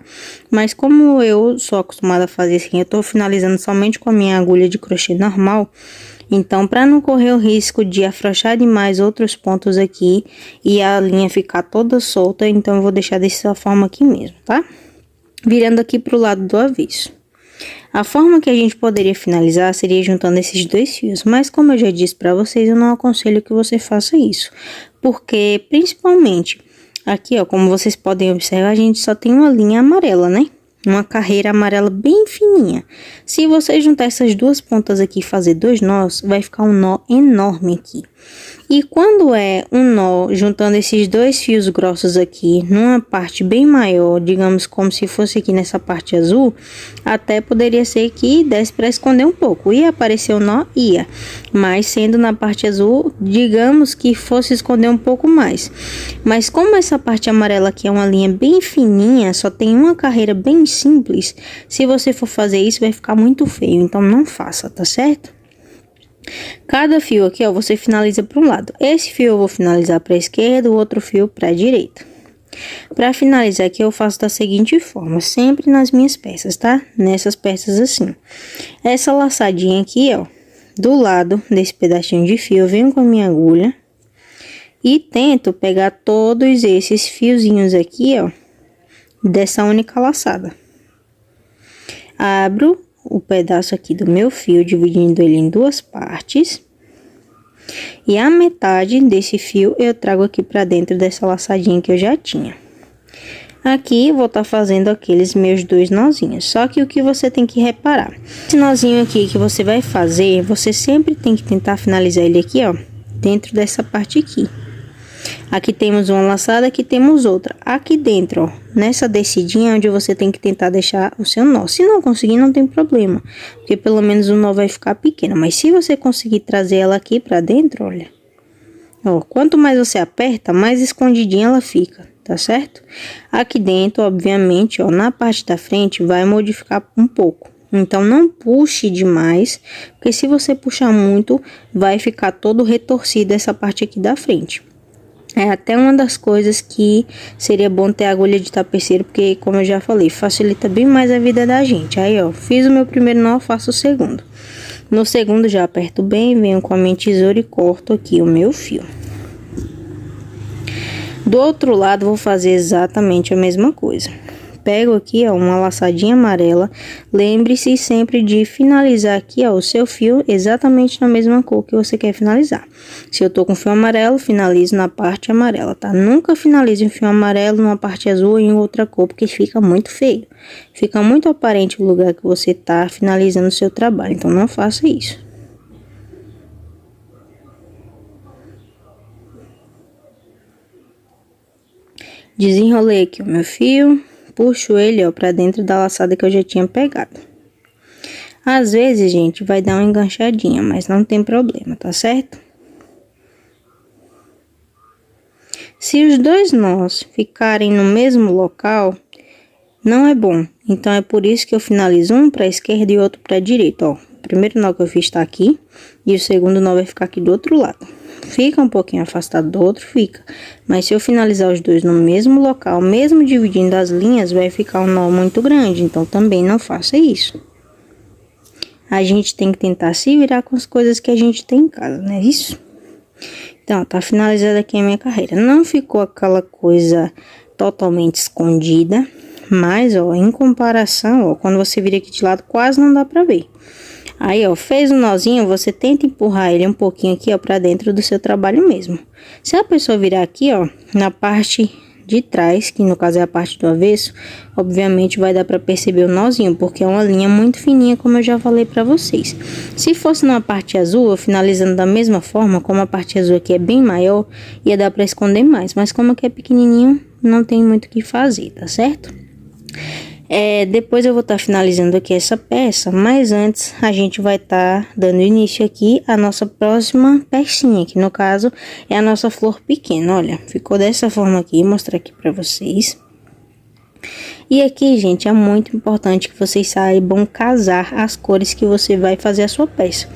Mas como eu sou acostumada a fazer assim, eu tô finalizando somente com a minha agulha de crochê normal. Então, para não correr o risco de afrouxar demais outros pontos aqui e a linha ficar toda solta, então eu vou deixar dessa forma aqui mesmo, tá? Virando aqui pro lado do avesso. A forma que a gente poderia finalizar seria juntando esses dois fios, mas como eu já disse para vocês, eu não aconselho que você faça isso. Porque, principalmente, aqui ó, como vocês podem observar, a gente só tem uma linha amarela, né? Uma carreira amarela bem fininha. Se você juntar essas duas pontas aqui e fazer dois nós, vai ficar um nó enorme aqui. E quando é um nó, juntando esses dois fios grossos aqui, numa parte bem maior, digamos como se fosse aqui nessa parte azul, até poderia ser que desse para esconder um pouco. Ia aparecer o nó? Ia. Mas sendo na parte azul, digamos que fosse esconder um pouco mais. Mas como essa parte amarela aqui é uma linha bem fininha, só tem uma carreira bem simples, se você for fazer isso vai ficar muito feio, então não faça, tá certo? Cada fio aqui, ó, você finaliza para um lado. Esse fio eu vou finalizar para a esquerda, o outro fio para a direita. Para finalizar aqui, eu faço da seguinte forma, sempre nas minhas peças, tá? Nessas peças assim. Essa laçadinha aqui, ó, do lado desse pedacinho de fio, eu venho com a minha agulha e tento pegar todos esses fiozinhos aqui, ó, dessa única laçada. Abro o pedaço aqui do meu fio, dividindo ele em duas partes. E a metade desse fio eu trago aqui pra dentro dessa laçadinha que eu já tinha. Aqui vou estar fazendo aqueles meus dois nozinhos. Só que o que você tem que reparar, esse nozinho aqui que você vai fazer, você sempre tem que tentar finalizar ele aqui, ó, dentro dessa parte aqui. Aqui temos uma laçada, aqui temos outra. Aqui dentro, ó, nessa descidinha onde você tem que tentar deixar o seu nó. Se não conseguir, não tem problema, porque pelo menos o nó vai ficar pequeno. Mas se você conseguir trazer ela aqui pra dentro, olha, ó, quanto mais você aperta, mais escondidinha ela fica, tá certo? Aqui dentro, obviamente, ó, na parte da frente vai modificar um pouco. Então, não puxe demais, porque se você puxar muito, vai ficar todo retorcido essa parte aqui da frente. É até uma das coisas que seria bom ter agulha de tapeceiro, porque, como eu já falei, facilita bem mais a vida da gente. Aí, ó, fiz o meu primeiro nó, faço o segundo. No segundo, já aperto bem, venho com a minha tesoura e corto aqui o meu fio. Do outro lado, vou fazer exatamente a mesma coisa. Pego aqui, ó, uma laçadinha amarela. Lembre-se sempre de finalizar aqui, ó, o seu fio exatamente na mesma cor que você quer finalizar. Se eu tô com fio amarelo, finalizo na parte amarela, tá? Nunca finalize um fio amarelo numa parte azul ou em outra cor, porque fica muito feio. Fica muito aparente o lugar que você tá finalizando o seu trabalho, então não faça isso. Desenrolei aqui o meu fio. Puxo ele, ó, pra dentro da laçada que eu já tinha pegado. Às vezes, gente, vai dar uma enganchadinha, mas não tem problema, tá certo? Se os dois nós ficarem no mesmo local, não é bom. Então, é por isso que eu finalizo um pra esquerda e outro pra direita, ó. O primeiro nó que eu fiz tá aqui e o segundo nó vai ficar aqui do outro lado. Fica um pouquinho afastado do outro, fica. Mas se eu finalizar os dois no mesmo local, mesmo dividindo as linhas, vai ficar um nó muito grande. Então, também não faça isso. A gente tem que tentar se virar com as coisas que a gente tem em casa, não é isso? Então, tá finalizada aqui a minha carreira. Não ficou aquela coisa totalmente escondida. Mas, ó, em comparação, ó, quando você vira aqui de lado, quase não dá pra ver. Aí, ó, fez um nozinho, você tenta empurrar ele um pouquinho aqui, ó, pra dentro do seu trabalho mesmo. Se a pessoa virar aqui, ó, na parte de trás, que no caso é a parte do avesso, obviamente vai dar pra perceber o nozinho, porque é uma linha muito fininha, como eu já falei pra vocês. Se fosse numa parte azul, eu finalizando da mesma forma, como a parte azul aqui é bem maior, ia dar pra esconder mais. Mas como aqui é pequenininho, não tem muito o que fazer, tá certo? Depois eu vou estar finalizando aqui essa peça, mas antes a gente vai estar dando início aqui à nossa próxima pecinha, que no caso é a nossa flor pequena. Olha, ficou dessa forma aqui, vou mostrar aqui pra vocês. E aqui, gente, é muito importante que vocês saibam casar as cores que você vai fazer a sua peça.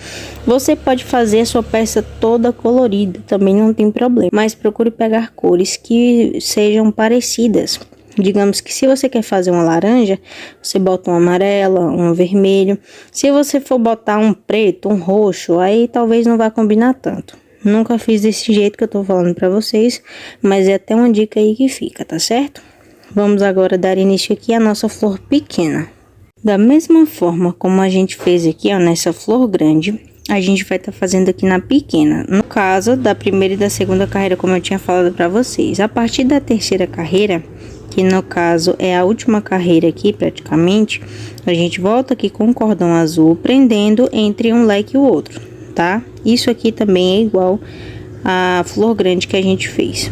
Você pode fazer a sua peça toda colorida, também não tem problema, mas procure pegar cores que sejam parecidas. Digamos que se você quer fazer uma laranja, você bota um amarelo, um vermelho. Se você for botar um preto, um roxo, aí talvez não vá combinar tanto. Nunca fiz desse jeito que eu tô falando pra vocês, mas é até uma dica aí que fica, tá certo? Vamos agora dar início aqui à nossa flor pequena. Da mesma forma como a gente fez aqui, ó, nessa flor grande, a gente vai estar fazendo aqui na pequena. No caso, da primeira e da segunda carreira, como eu tinha falado pra vocês. A partir da terceira carreira, que no caso é a última carreira aqui praticamente, a gente volta aqui com o cordão azul, prendendo entre um leque e o outro, tá? Isso aqui também é igual à flor grande que a gente fez.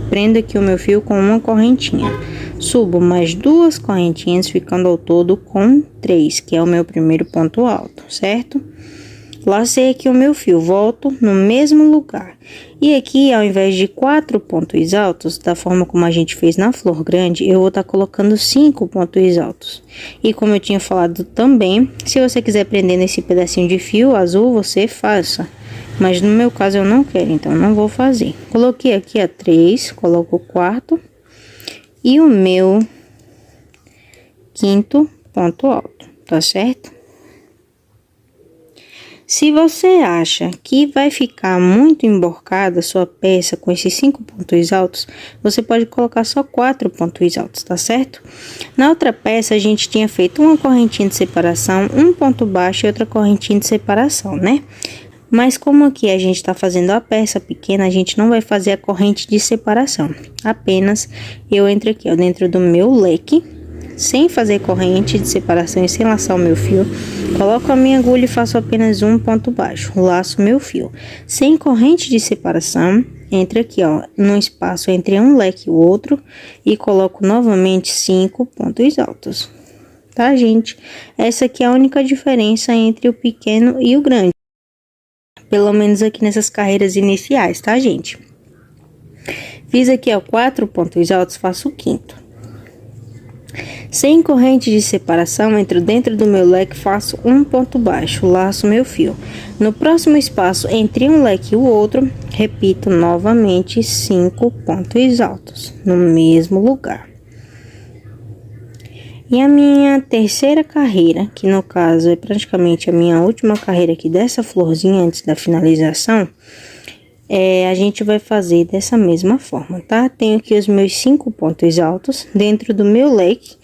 Prendo aqui o meu fio com uma correntinha, subo mais 2 correntinhas, ficando ao todo com 3, que é o meu primeiro ponto alto, certo? Lacei aqui o meu fio, volto no mesmo lugar. E aqui, ao invés de 4 pontos altos, da forma como a gente fez na flor grande, eu vou estar colocando 5 pontos altos. E como eu tinha falado também, se você quiser prender nesse pedacinho de fio azul, você faça. Mas no meu caso eu não quero, então não vou fazer. Coloquei aqui a 3, coloco o quarto e o meu quinto ponto alto, tá certo? Se você acha que vai ficar muito emborcada a sua peça com esses 5 pontos altos, você pode colocar só 4 pontos altos, tá certo? Na outra peça a gente tinha feito uma correntinha de separação, um ponto baixo e outra correntinha de separação, né? Mas como aqui a gente tá fazendo a peça pequena, a gente não vai fazer a corrente de separação. Apenas eu entro aqui, ó, dentro do meu leque, sem fazer corrente de separação e sem laçar o meu fio. Coloco a minha agulha e faço apenas um ponto baixo, laço meu fio. Sem corrente de separação, entro aqui, ó, no espaço entre um leque e o outro e coloco novamente 5 pontos altos. Tá, gente? Essa aqui é a única diferença entre o pequeno e o grande. Pelo menos aqui nessas carreiras iniciais, tá, gente? Fiz aqui, ó, 4 pontos altos, faço o quinto. Sem corrente de separação, entro dentro do meu leque, faço um ponto baixo, laço meu fio. No próximo espaço, entre um leque e o outro, repito novamente 5 pontos altos, no mesmo lugar. E a minha terceira carreira, que no caso é praticamente a minha última carreira aqui dessa florzinha antes da finalização, a gente vai fazer dessa mesma forma, tá? Tenho aqui os meus 5 pontos altos dentro do meu leque,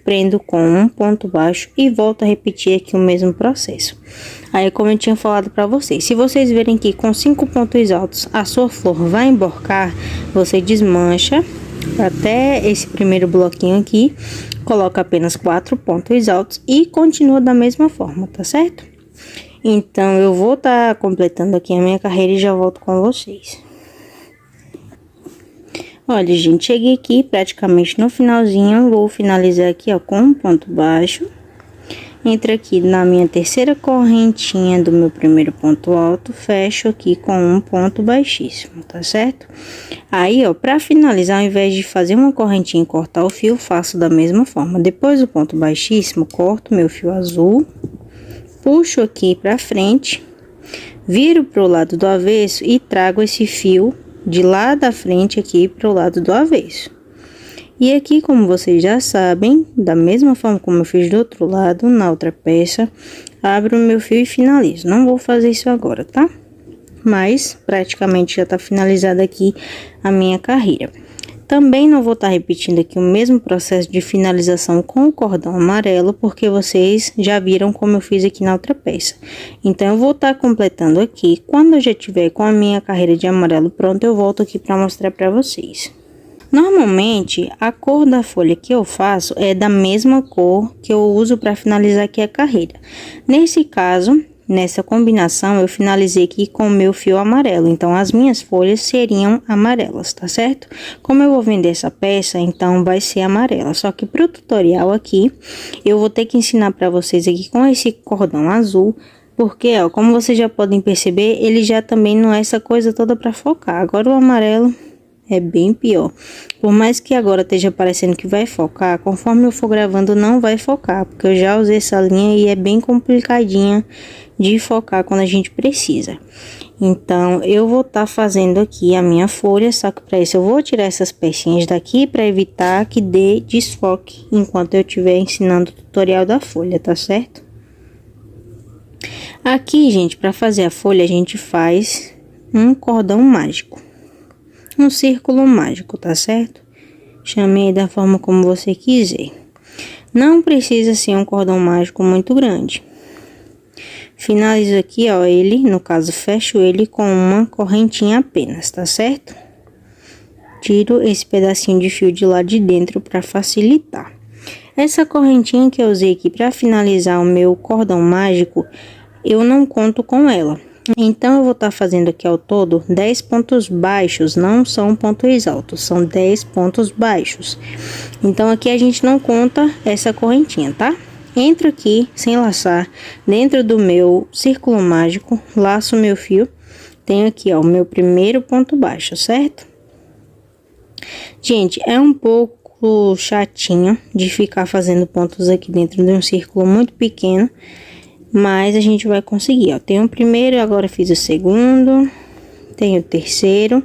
prendo com um ponto baixo e volto a repetir aqui o mesmo processo. Aí, como eu tinha falado pra vocês, se vocês verem que com 5 pontos altos a sua flor vai emborcar, você desmancha até esse primeiro bloquinho aqui, coloca apenas 4 pontos altos e continua da mesma forma, tá certo? Então, eu vou estar completando aqui a minha carreira e já volto com vocês. Olha, gente, cheguei aqui praticamente no finalzinho, vou finalizar aqui, ó, com um ponto baixo. Entro aqui na minha terceira correntinha do meu primeiro ponto alto, fecho aqui com um ponto baixíssimo, tá certo? Aí, ó, pra finalizar, ao invés de fazer uma correntinha e cortar o fio, faço da mesma forma. Depois do ponto baixíssimo, corto meu fio azul, puxo aqui pra frente, viro pro lado do avesso e trago esse fio de lá da frente aqui pro lado do avesso. E aqui, como vocês já sabem, da mesma forma como eu fiz do outro lado, na outra peça, abro o meu fio e finalizo. Não vou fazer isso agora, tá? Mas, praticamente já tá finalizada aqui a minha carreira. Também não vou estar repetindo aqui o mesmo processo de finalização com o cordão amarelo, porque vocês já viram como eu fiz aqui na outra peça. Então, eu vou estar completando aqui. Quando eu já tiver com a minha carreira de amarelo pronta, eu volto aqui para mostrar para vocês. Normalmente, a cor da folha que eu faço é da mesma cor que eu uso para finalizar aqui a carreira. Nesse caso, nessa combinação, eu finalizei aqui com o meu fio amarelo. Então, as minhas folhas seriam amarelas, tá certo? Como eu vou vender essa peça, então vai ser amarela. Só que pro tutorial aqui, eu vou ter que ensinar pra vocês aqui com esse cordão azul. Porque, ó, como vocês já podem perceber, ele já também não é essa coisa toda pra focar. Agora, o amarelo é bem pior. Por mais que agora esteja parecendo que vai focar, conforme eu for gravando não vai focar, porque eu já usei essa linha e é bem complicadinha de focar quando a gente precisa. Então, eu vou estar fazendo aqui a minha folha, só que para isso eu vou tirar essas pecinhas daqui para evitar que dê desfoque enquanto eu estiver ensinando o tutorial da folha, tá certo? Aqui, gente, para fazer a folha, a gente faz um cordão mágico. Um círculo mágico, tá certo? Chamei da forma como você quiser. Não precisa ser um cordão mágico muito grande. Finalizo aqui, ó, ele, no caso, fecho ele com uma correntinha apenas, tá certo? Tiro esse pedacinho de fio de lá de dentro para facilitar. Essa correntinha que eu usei aqui para finalizar o meu cordão mágico, eu não conto com ela. Então, eu vou estar fazendo aqui ao todo 10 pontos baixos, não são pontos altos, são 10 pontos baixos. Então, aqui a gente não conta essa correntinha, tá? Entro aqui, sem laçar, dentro do meu círculo mágico, laço meu fio. Tenho aqui, ó, o meu primeiro ponto baixo, certo? Gente, é um pouco chatinho de ficar fazendo pontos aqui dentro de um círculo muito pequeno. Mas a gente vai conseguir, ó. Tem o primeiro, agora fiz o segundo. Tem o terceiro.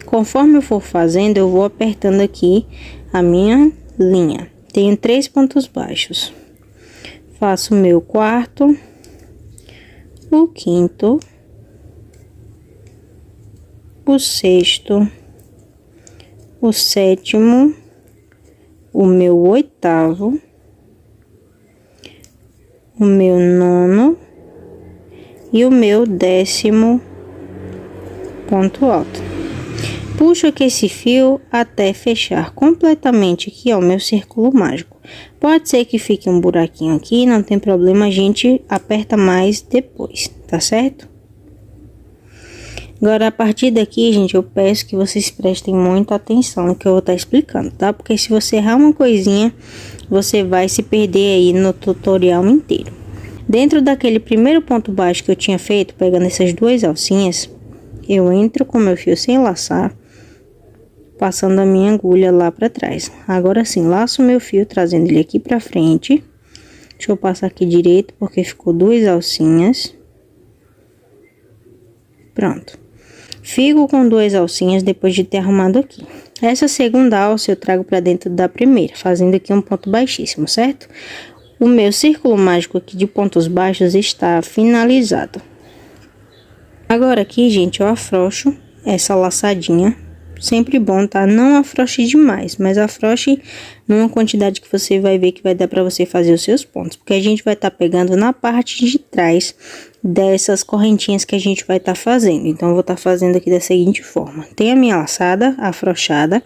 Conforme eu for fazendo, eu vou apertando aqui a minha linha. Tenho 3 pontos baixos. Faço o meu quarto, o quinto, o sexto, o sétimo, o meu oitavo, o meu nono e o meu 10º ponto alto. Puxo aqui esse fio até fechar completamente aqui, ó, o meu círculo mágico. Pode ser que fique um buraquinho aqui, não tem problema, a gente aperta mais depois, tá certo? Agora, a partir daqui, gente, eu peço que vocês prestem muita atenção no que eu vou estar explicando, tá? Porque se você errar uma coisinha, você vai se perder aí no tutorial inteiro. Dentro daquele primeiro ponto baixo que eu tinha feito, pegando essas duas alcinhas, eu entro com meu fio sem laçar, passando a minha agulha lá pra trás. Agora sim, laço meu fio, trazendo ele aqui pra frente. Deixa eu passar aqui direito, porque ficou duas alcinhas. Pronto. Fico com duas alcinhas depois de ter arrumado aqui. Essa segunda alça eu trago pra dentro da primeira, fazendo aqui um ponto baixíssimo, certo? O meu círculo mágico aqui de pontos baixos está finalizado. Agora aqui, gente, eu afrouxo essa laçadinha. Sempre bom, tá? Não afrouxe demais, mas afrouxe numa quantidade que você vai ver que vai dar pra você fazer os seus pontos. Porque a gente vai estar pegando na parte de trás dessas correntinhas que a gente vai estar fazendo. Então, eu vou estar fazendo aqui da seguinte forma. Tem a minha laçada afrouxada,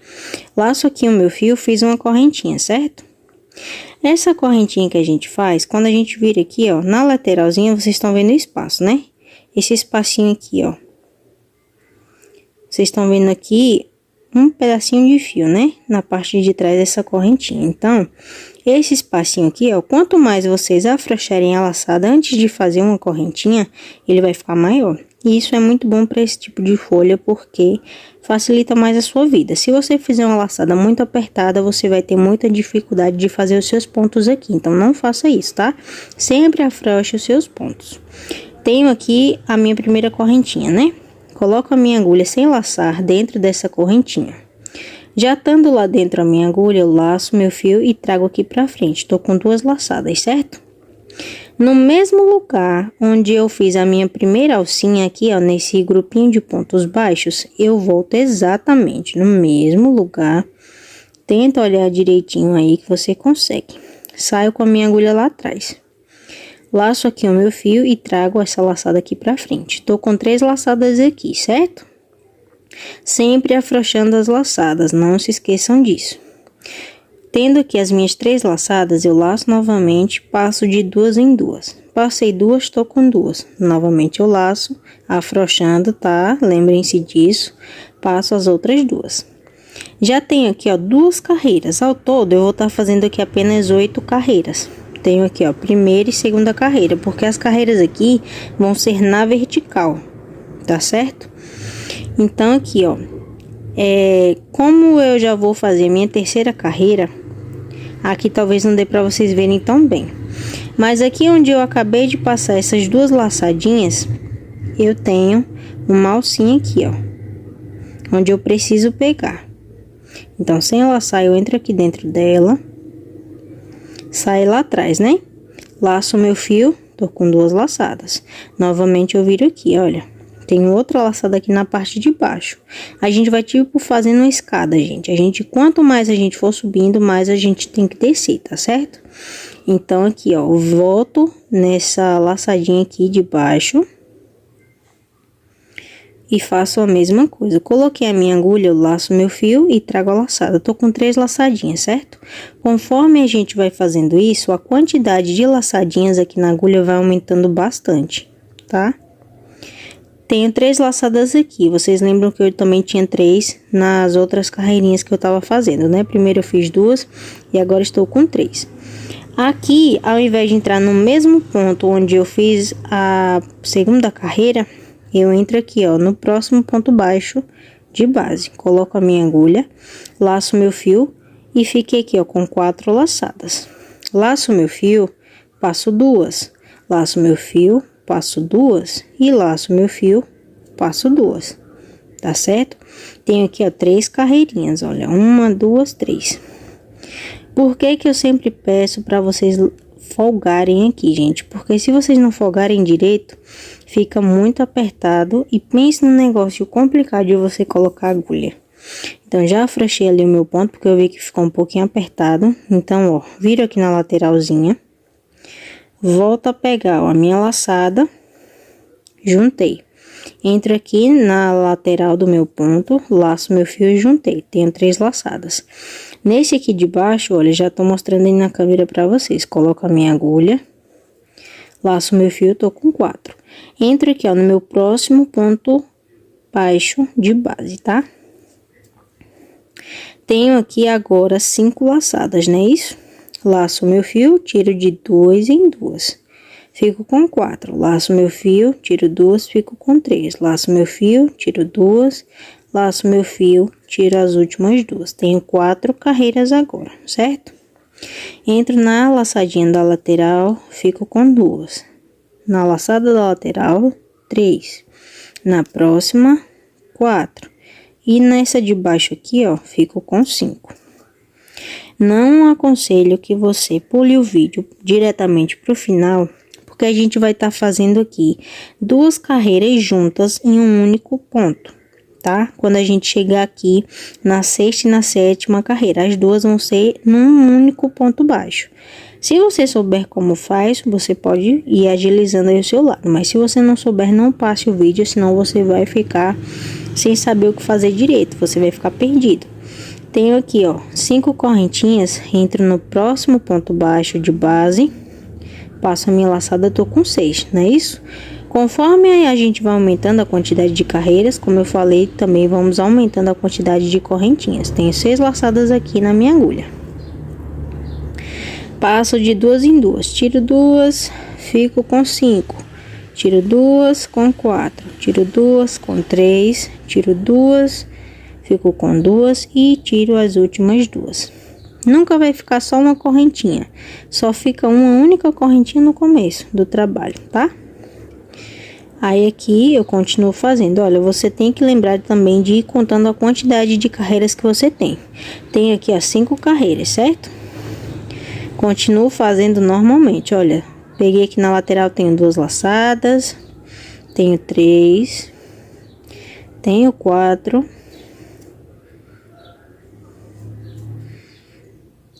laço aqui o meu fio, fiz uma correntinha, certo? Essa correntinha que a gente faz, quando a gente vira aqui, ó, na lateralzinha, vocês estão vendo o espaço, né? Esse espacinho aqui, ó. Vocês estão vendo aqui um pedacinho de fio, né? Na parte de trás dessa correntinha. Então, esse espacinho aqui, ó, quanto mais vocês afrouxarem a laçada antes de fazer uma correntinha, ele vai ficar maior. E isso é muito bom para esse tipo de folha, porque facilita mais a sua vida. Se você fizer uma laçada muito apertada, você vai ter muita dificuldade de fazer os seus pontos aqui. Então, não faça isso, tá? Sempre afrouxe os seus pontos. Tenho aqui a minha primeira correntinha, né? Coloco a minha agulha sem laçar dentro dessa correntinha. Já estando lá dentro a minha agulha, eu laço meu fio e trago aqui pra frente. Tô com duas laçadas, certo? No mesmo lugar onde eu fiz a minha primeira alcinha aqui, ó, nesse grupinho de pontos baixos, eu volto exatamente no mesmo lugar. Tenta olhar direitinho aí que você consegue. Saio com a minha agulha lá atrás. Laço aqui o meu fio e trago essa laçada aqui pra frente. Tô com 3 laçadas aqui, certo? Sempre afrouxando as laçadas, não se esqueçam disso. Tendo aqui as minhas 3 laçadas, eu laço novamente, passo de 2 em 2. Passei duas, tô com duas. Novamente eu laço, afrouxando, tá? Lembrem-se disso. Passo as outras duas. Já tenho aqui, ó, duas carreiras. Ao todo, eu vou estar fazendo aqui apenas 8 carreiras. Tenho aqui, ó, primeira e segunda carreira, porque as carreiras aqui vão ser na vertical, tá certo? Então, aqui, ó, como eu já vou fazer a minha terceira carreira, aqui talvez não dê pra vocês verem tão bem. Mas aqui onde eu acabei de passar essas duas laçadinhas, eu tenho uma alcinha aqui, ó, onde eu preciso pegar. Então, sem laçar, eu entro aqui dentro dela, saio lá atrás, né? Laço meu fio, tô com duas laçadas. Novamente, eu viro aqui, olha. Tem outra laçada aqui na parte de baixo. A gente vai, tipo, fazendo uma escada, gente. Quanto mais a gente for subindo, mais a gente tem que descer, tá certo? Então, aqui, ó, eu volto nessa laçadinha aqui de baixo. E faço a mesma coisa. Coloquei a minha agulha, eu laço meu fio e trago a laçada. Tô com 3 laçadinhas, certo? Conforme a gente vai fazendo isso, a quantidade de laçadinhas aqui na agulha vai aumentando bastante, tá? Tenho 3 laçadas aqui. Vocês lembram que eu também tinha 3 nas outras carreirinhas que eu tava fazendo, né? Primeiro eu fiz 2 e agora estou com 3. Aqui, ao invés de entrar no mesmo ponto onde eu fiz a segunda carreira, eu entro aqui, ó, no próximo ponto baixo de base. Coloco a minha agulha, laço meu fio e fiquei aqui, ó, com 4 laçadas. Laço meu fio, passo 2. Laço meu fio, passo 2 e laço meu fio, passo 2. Tá certo? Tenho aqui, ó, 3 carreirinhas, olha, 1, 2, 3. Por que que eu sempre peço para vocês folgarem aqui, gente? Porque se vocês não folgarem direito, fica muito apertado e pense no negócio complicado de você colocar a agulha. Então, já afrouxei ali o meu ponto, porque eu vi que ficou um pouquinho apertado. Então, ó, viro aqui na lateralzinha, volto a pegar, ó, a minha laçada, juntei. Entro aqui na lateral do meu ponto, laço meu fio e juntei. Tenho 3 laçadas. Nesse aqui de baixo, olha, já tô mostrando aí na câmera pra vocês. Coloco a minha agulha, laço meu fio, tô com 4. Entro aqui, ó, no meu próximo ponto baixo de base, tá? Tenho aqui agora 5 laçadas, não é isso? Laço meu fio, tiro de 2 em 2. Fico com 4. Laço meu fio, tiro 2, fico com 3. Laço meu fio, tiro 2. Laço meu fio, tiro as últimas 2. Tenho 4 carreiras agora, certo? Entro na laçadinha da lateral, fico com 2. Na laçada da lateral, 3. Na próxima, 4. E nessa de baixo aqui, ó, fico com 5. Não aconselho que você pule o vídeo diretamente pro final, porque a gente vai estar fazendo aqui 2 carreiras juntas em um único ponto, tá? Quando a gente chegar aqui na 6ª e na 7ª carreira, as 2 vão ser num único ponto baixo. Se você souber como faz, você pode ir agilizando aí o seu lado, mas se você não souber, não passe o vídeo, senão você vai ficar sem saber o que fazer direito, você vai ficar perdido. Tenho aqui, ó, 5 correntinhas, entro no próximo ponto baixo de base, passo a minha laçada, tô com 6, não é isso? Conforme a gente vai aumentando a quantidade de carreiras, como eu falei, também vamos aumentando a quantidade de correntinhas. Tenho 6 laçadas aqui na minha agulha. Passo de 2 em 2, tiro 2, fico com 5. Tiro 2 com 4, tiro 2 com 3, tiro 2, fico com 2 e tiro as últimas 2. Nunca vai ficar só uma correntinha, só fica uma única correntinha no começo do trabalho, tá? Aí aqui eu continuo fazendo, olha, você tem que lembrar também de ir contando a quantidade de carreiras que você tem. Tem aqui as 5 carreiras, certo? Continuo fazendo normalmente, olha, peguei aqui na lateral, tenho 2 laçadas, tenho 3, tenho 4,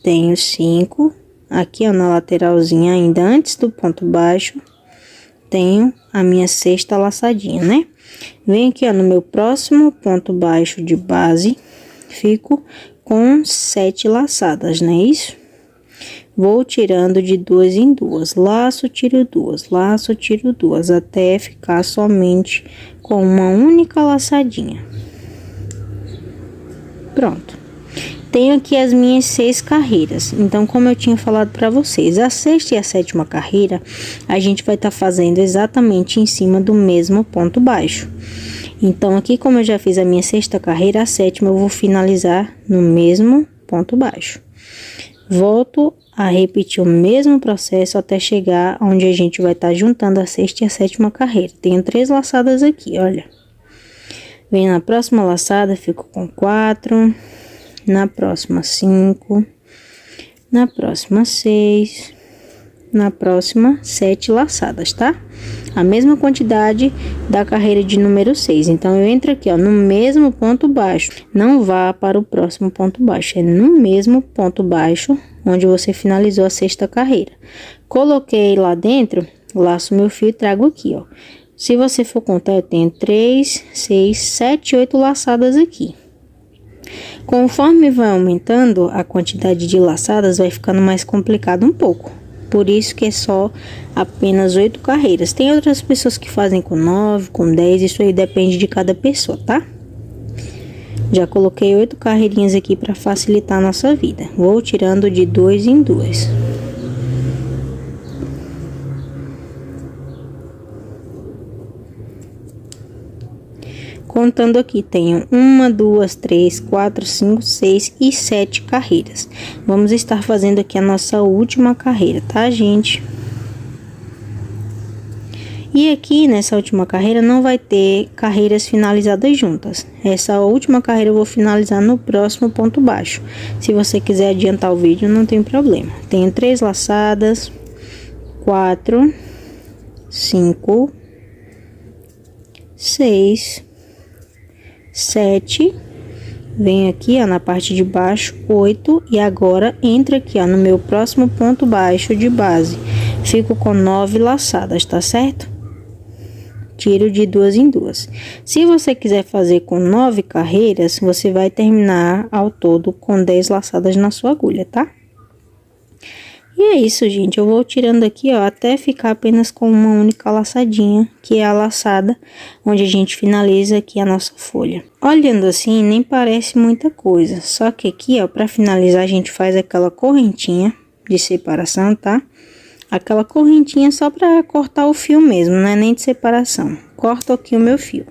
tenho 5, aqui ó, na lateralzinha ainda antes do ponto baixo, tenho a minha 6ª laçadinha, né? Venho aqui ó, no meu próximo ponto baixo de base, fico com 7 laçadas, não é isso? Vou tirando de duas em duas, laço, tiro duas, laço, tiro duas, até ficar somente com uma única laçadinha. Pronto. Tenho aqui as minhas 6 carreiras. Então, como eu tinha falado para vocês, a sexta e a sétima carreira, a gente vai estar fazendo exatamente em cima do mesmo ponto baixo. Então, aqui como eu já fiz a minha sexta carreira, a sétima eu vou finalizar no mesmo ponto baixo. Volto a repetir o mesmo processo até chegar onde a gente vai estar juntando a sexta e a sétima carreira. Tenho 3 laçadas aqui, olha. Venho na próxima laçada, fico com 4, na próxima 5, na próxima 6, na próxima 7 laçadas, tá? A mesma quantidade da carreira de número 6. Então, eu entro aqui, ó, no mesmo ponto baixo. Não vá para o próximo ponto baixo, é no mesmo ponto baixo onde você finalizou a sexta carreira. Coloquei lá dentro, laço meu fio e trago aqui, ó. Se você for contar, eu tenho 3, 6, 7, 8 laçadas aqui. Conforme vai aumentando a quantidade de laçadas, vai ficando mais complicado um pouco. Por isso que é só apenas 8 carreiras. Tem outras pessoas que fazem com 9, com 10, isso aí depende de cada pessoa, tá? Já coloquei 8 carreirinhas aqui para facilitar a nossa vida. Vou tirando de 2 em 2. Contando aqui, tenho 1, 2, 3, 4, 5, 6 e 7 carreiras. Vamos estar fazendo aqui a nossa última carreira, tá, gente? E aqui, nessa última carreira, não vai ter carreiras finalizadas juntas. Essa última carreira eu vou finalizar no próximo ponto baixo. Se você quiser adiantar o vídeo, não tem problema. Tenho 3 laçadas, 4, 5, 6... 7, venho aqui, ó, na parte de baixo, 8, e agora entra aqui, ó, no meu próximo ponto baixo de base. Fico com 9 laçadas, tá certo? Tiro de 2 em 2. Se você quiser fazer com 9 carreiras, você vai terminar ao todo com 10 laçadas na sua agulha, tá? E é isso, gente. Eu vou tirando aqui, ó, até ficar apenas com uma única laçadinha, que é a laçada onde a gente finaliza aqui a nossa folha. Olhando assim, nem parece muita coisa. Só que aqui, ó, pra finalizar, a gente faz aquela correntinha de separação, tá? Aquela correntinha só pra cortar o fio mesmo, não é nem de separação. Corto aqui o meu fio.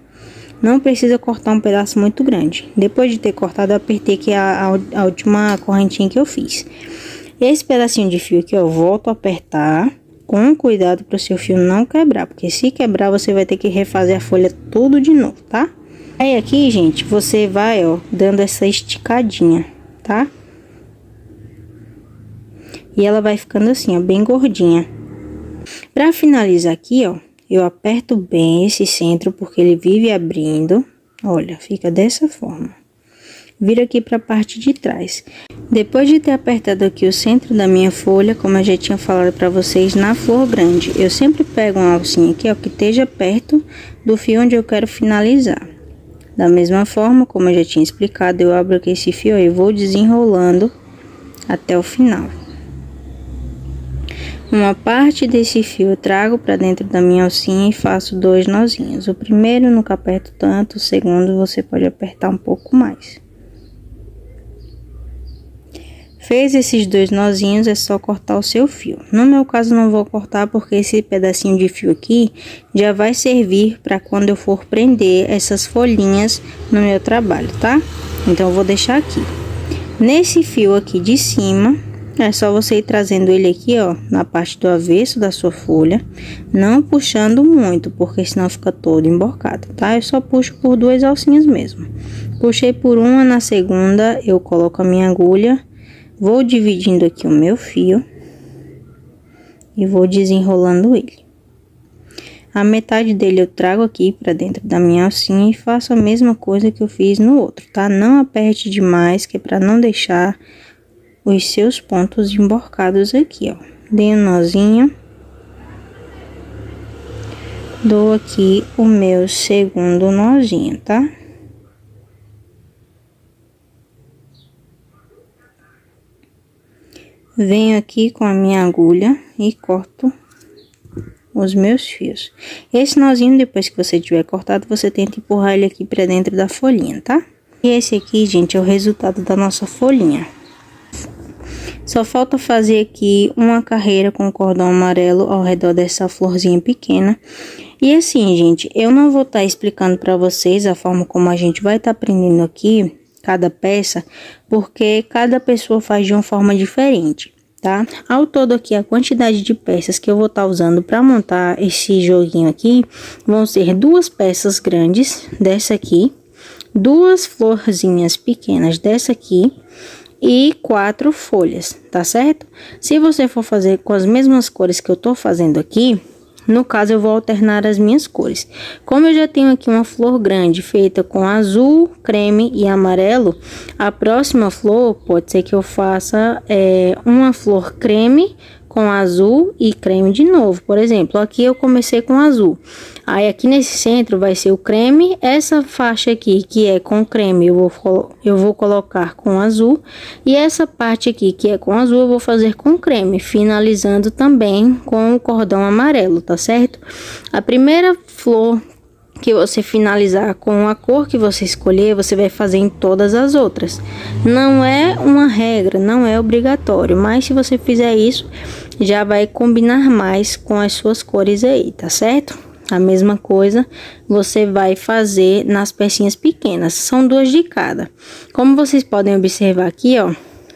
Não precisa cortar um pedaço muito grande. Depois de ter cortado, eu apertei aqui a última correntinha que eu fiz. Esse pedacinho de fio aqui, eu volto a apertar com cuidado para o seu fio não quebrar, porque se quebrar você vai ter que refazer a folha tudo de novo, tá? Aí aqui, gente, você vai, ó, dando essa esticadinha, tá? E ela vai ficando assim, ó, bem gordinha. Para finalizar aqui, ó, eu aperto bem esse centro, porque ele vive abrindo. Olha, fica dessa forma. Viro aqui para a parte de trás. Depois de ter apertado aqui o centro da minha folha, como eu já tinha falado para vocês, na flor grande, eu sempre pego uma alcinha aqui, ó, que esteja perto do fio onde eu quero finalizar. Da mesma forma, como eu já tinha explicado, eu abro aqui esse fio e vou desenrolando até o final. Uma parte desse fio eu trago para dentro da minha alcinha e faço 2 nozinhos. O primeiro nunca aperto tanto, o segundo você pode apertar um pouco mais. Fez esses 2 nozinhos, é só cortar o seu fio. No meu caso, não vou cortar porque esse pedacinho de fio aqui já vai servir para quando eu for prender essas folhinhas no meu trabalho, tá? Então, eu vou deixar aqui. Nesse fio aqui de cima, é só você ir trazendo ele aqui, ó, na parte do avesso da sua folha, não puxando muito, porque senão fica todo emborcado, tá? Eu só puxo por 2 alcinhas mesmo. Puxei por uma, na segunda eu coloco a minha agulha. Vou dividindo aqui o meu fio e vou desenrolando ele. A metade dele eu trago aqui para dentro da minha alcinha e faço a mesma coisa que eu fiz no outro, tá? Não aperte demais, que é para não deixar os seus pontos emborcados aqui, ó. Dei um nozinho. Dou aqui o meu segundo nozinho, tá? venho aqui com a minha agulha e corto os meus fios. Esse nozinho, depois que você tiver cortado, você tenta empurrar ele aqui pra dentro da folhinha, tá? E esse aqui, gente, é o resultado da nossa folhinha. Só falta fazer aqui uma carreira com cordão amarelo ao redor dessa florzinha pequena. E assim, gente, eu não vou estar explicando pra vocês a forma como a gente vai estar aprendendo aqui cada peça, porque cada pessoa faz de uma forma diferente, tá? Ao todo aqui, a quantidade de peças que eu vou estar usando para montar esse joguinho aqui, vão ser 2 peças grandes dessa aqui, 2 florzinhas pequenas dessa aqui e 4 folhas, tá certo? Se você for fazer com as mesmas cores que eu tô fazendo aqui, no caso, eu vou alternar as minhas cores. Como eu já tenho aqui uma flor grande feita com azul, creme e amarelo, a próxima flor pode ser que eu faça uma flor creme com azul e creme de novo. Por exemplo, aqui eu comecei com azul. Aí aqui nesse centro vai ser o creme. Essa faixa aqui que é com creme eu vou colocar com azul. E essa parte aqui que é com azul eu vou fazer com creme. Finalizando também com o cordão amarelo, tá certo? A primeira flor que você finalizar com a cor que você escolher, você vai fazer em todas as outras. Não é uma regra, não é obrigatório, mas se você fizer isso, já vai combinar mais com as suas cores aí, tá certo? A mesma coisa você vai fazer nas pecinhas pequenas, são 2 de cada. Como vocês podem observar aqui, ó,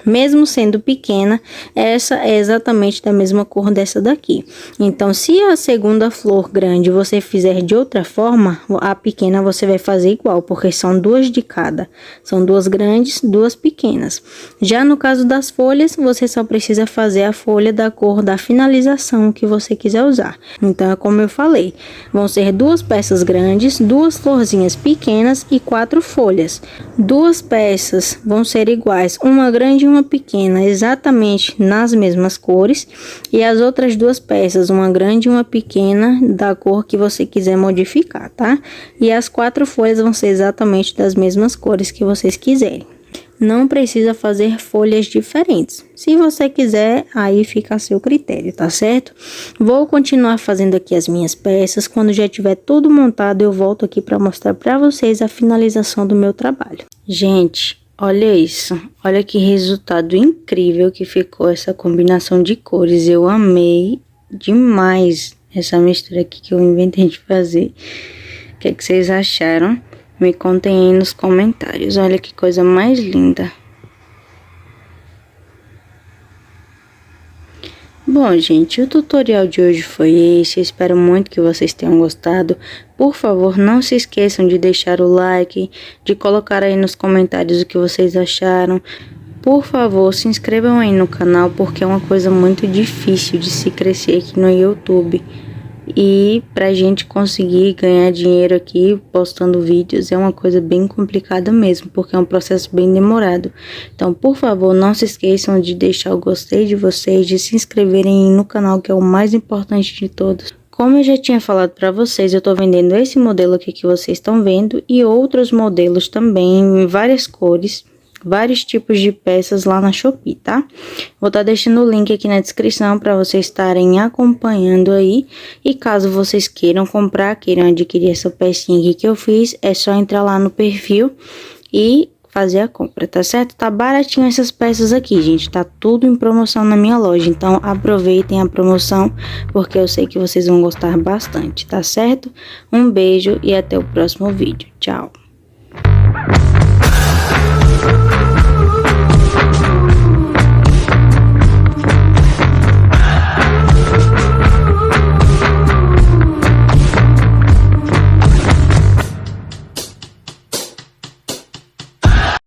mesmo sendo pequena, essa é exatamente da mesma cor dessa daqui. Então, se a segunda flor grande você fizer de outra forma, a pequena você vai fazer igual, porque são 2 de cada. São 2 grandes, 2 pequenas. Já no caso das folhas, você só precisa fazer a folha da cor da finalização que você quiser usar. Então, é como eu falei, vão ser 2 peças grandes, 2 florzinhas pequenas e 4 folhas. 2 peças vão ser iguais, uma grande e uma pequena, exatamente nas mesmas cores, e as outras 2 peças, uma grande e uma pequena, da cor que você quiser modificar, tá? E as 4 folhas vão ser exatamente das mesmas cores que vocês quiserem. Não precisa fazer folhas diferentes. Se você quiser, aí fica a seu critério, tá certo? Vou continuar fazendo aqui as minhas peças. Quando já tiver tudo montado, eu volto aqui para mostrar para vocês a finalização do meu trabalho. Gente, olha isso, olha que resultado incrível que ficou essa combinação de cores. Eu amei demais essa mistura aqui que eu inventei de fazer. O que é que vocês acharam? Me contem aí nos comentários. Olha que coisa mais linda. Bom, gente, o tutorial de hoje foi esse. Eu espero muito que vocês tenham gostado. Por favor, não se esqueçam de deixar o like, de colocar aí nos comentários o que vocês acharam. Por favor, se inscrevam aí no canal, porque é uma coisa muito difícil de se crescer aqui no YouTube. E pra gente conseguir ganhar dinheiro aqui postando vídeos é uma coisa bem complicada mesmo, porque é um processo bem demorado. Então, por favor, não se esqueçam de deixar o gostei de vocês, de se inscreverem no canal, que é o mais importante de todos. Como eu já tinha falado pra vocês, eu tô vendendo esse modelo aqui que vocês estão vendo e outros modelos também em várias cores, vários tipos de peças lá na Shopee, tá? Vou estar deixando o link aqui na descrição para vocês estarem acompanhando aí. E caso vocês queiram comprar, queiram adquirir essa pecinha aqui que eu fiz, é só entrar lá no perfil e fazer a compra, tá certo? Tá baratinho essas peças aqui, gente, tá tudo em promoção na minha loja, então aproveitem a promoção, porque eu sei que vocês vão gostar bastante, tá certo? Um beijo e até o próximo vídeo, tchau!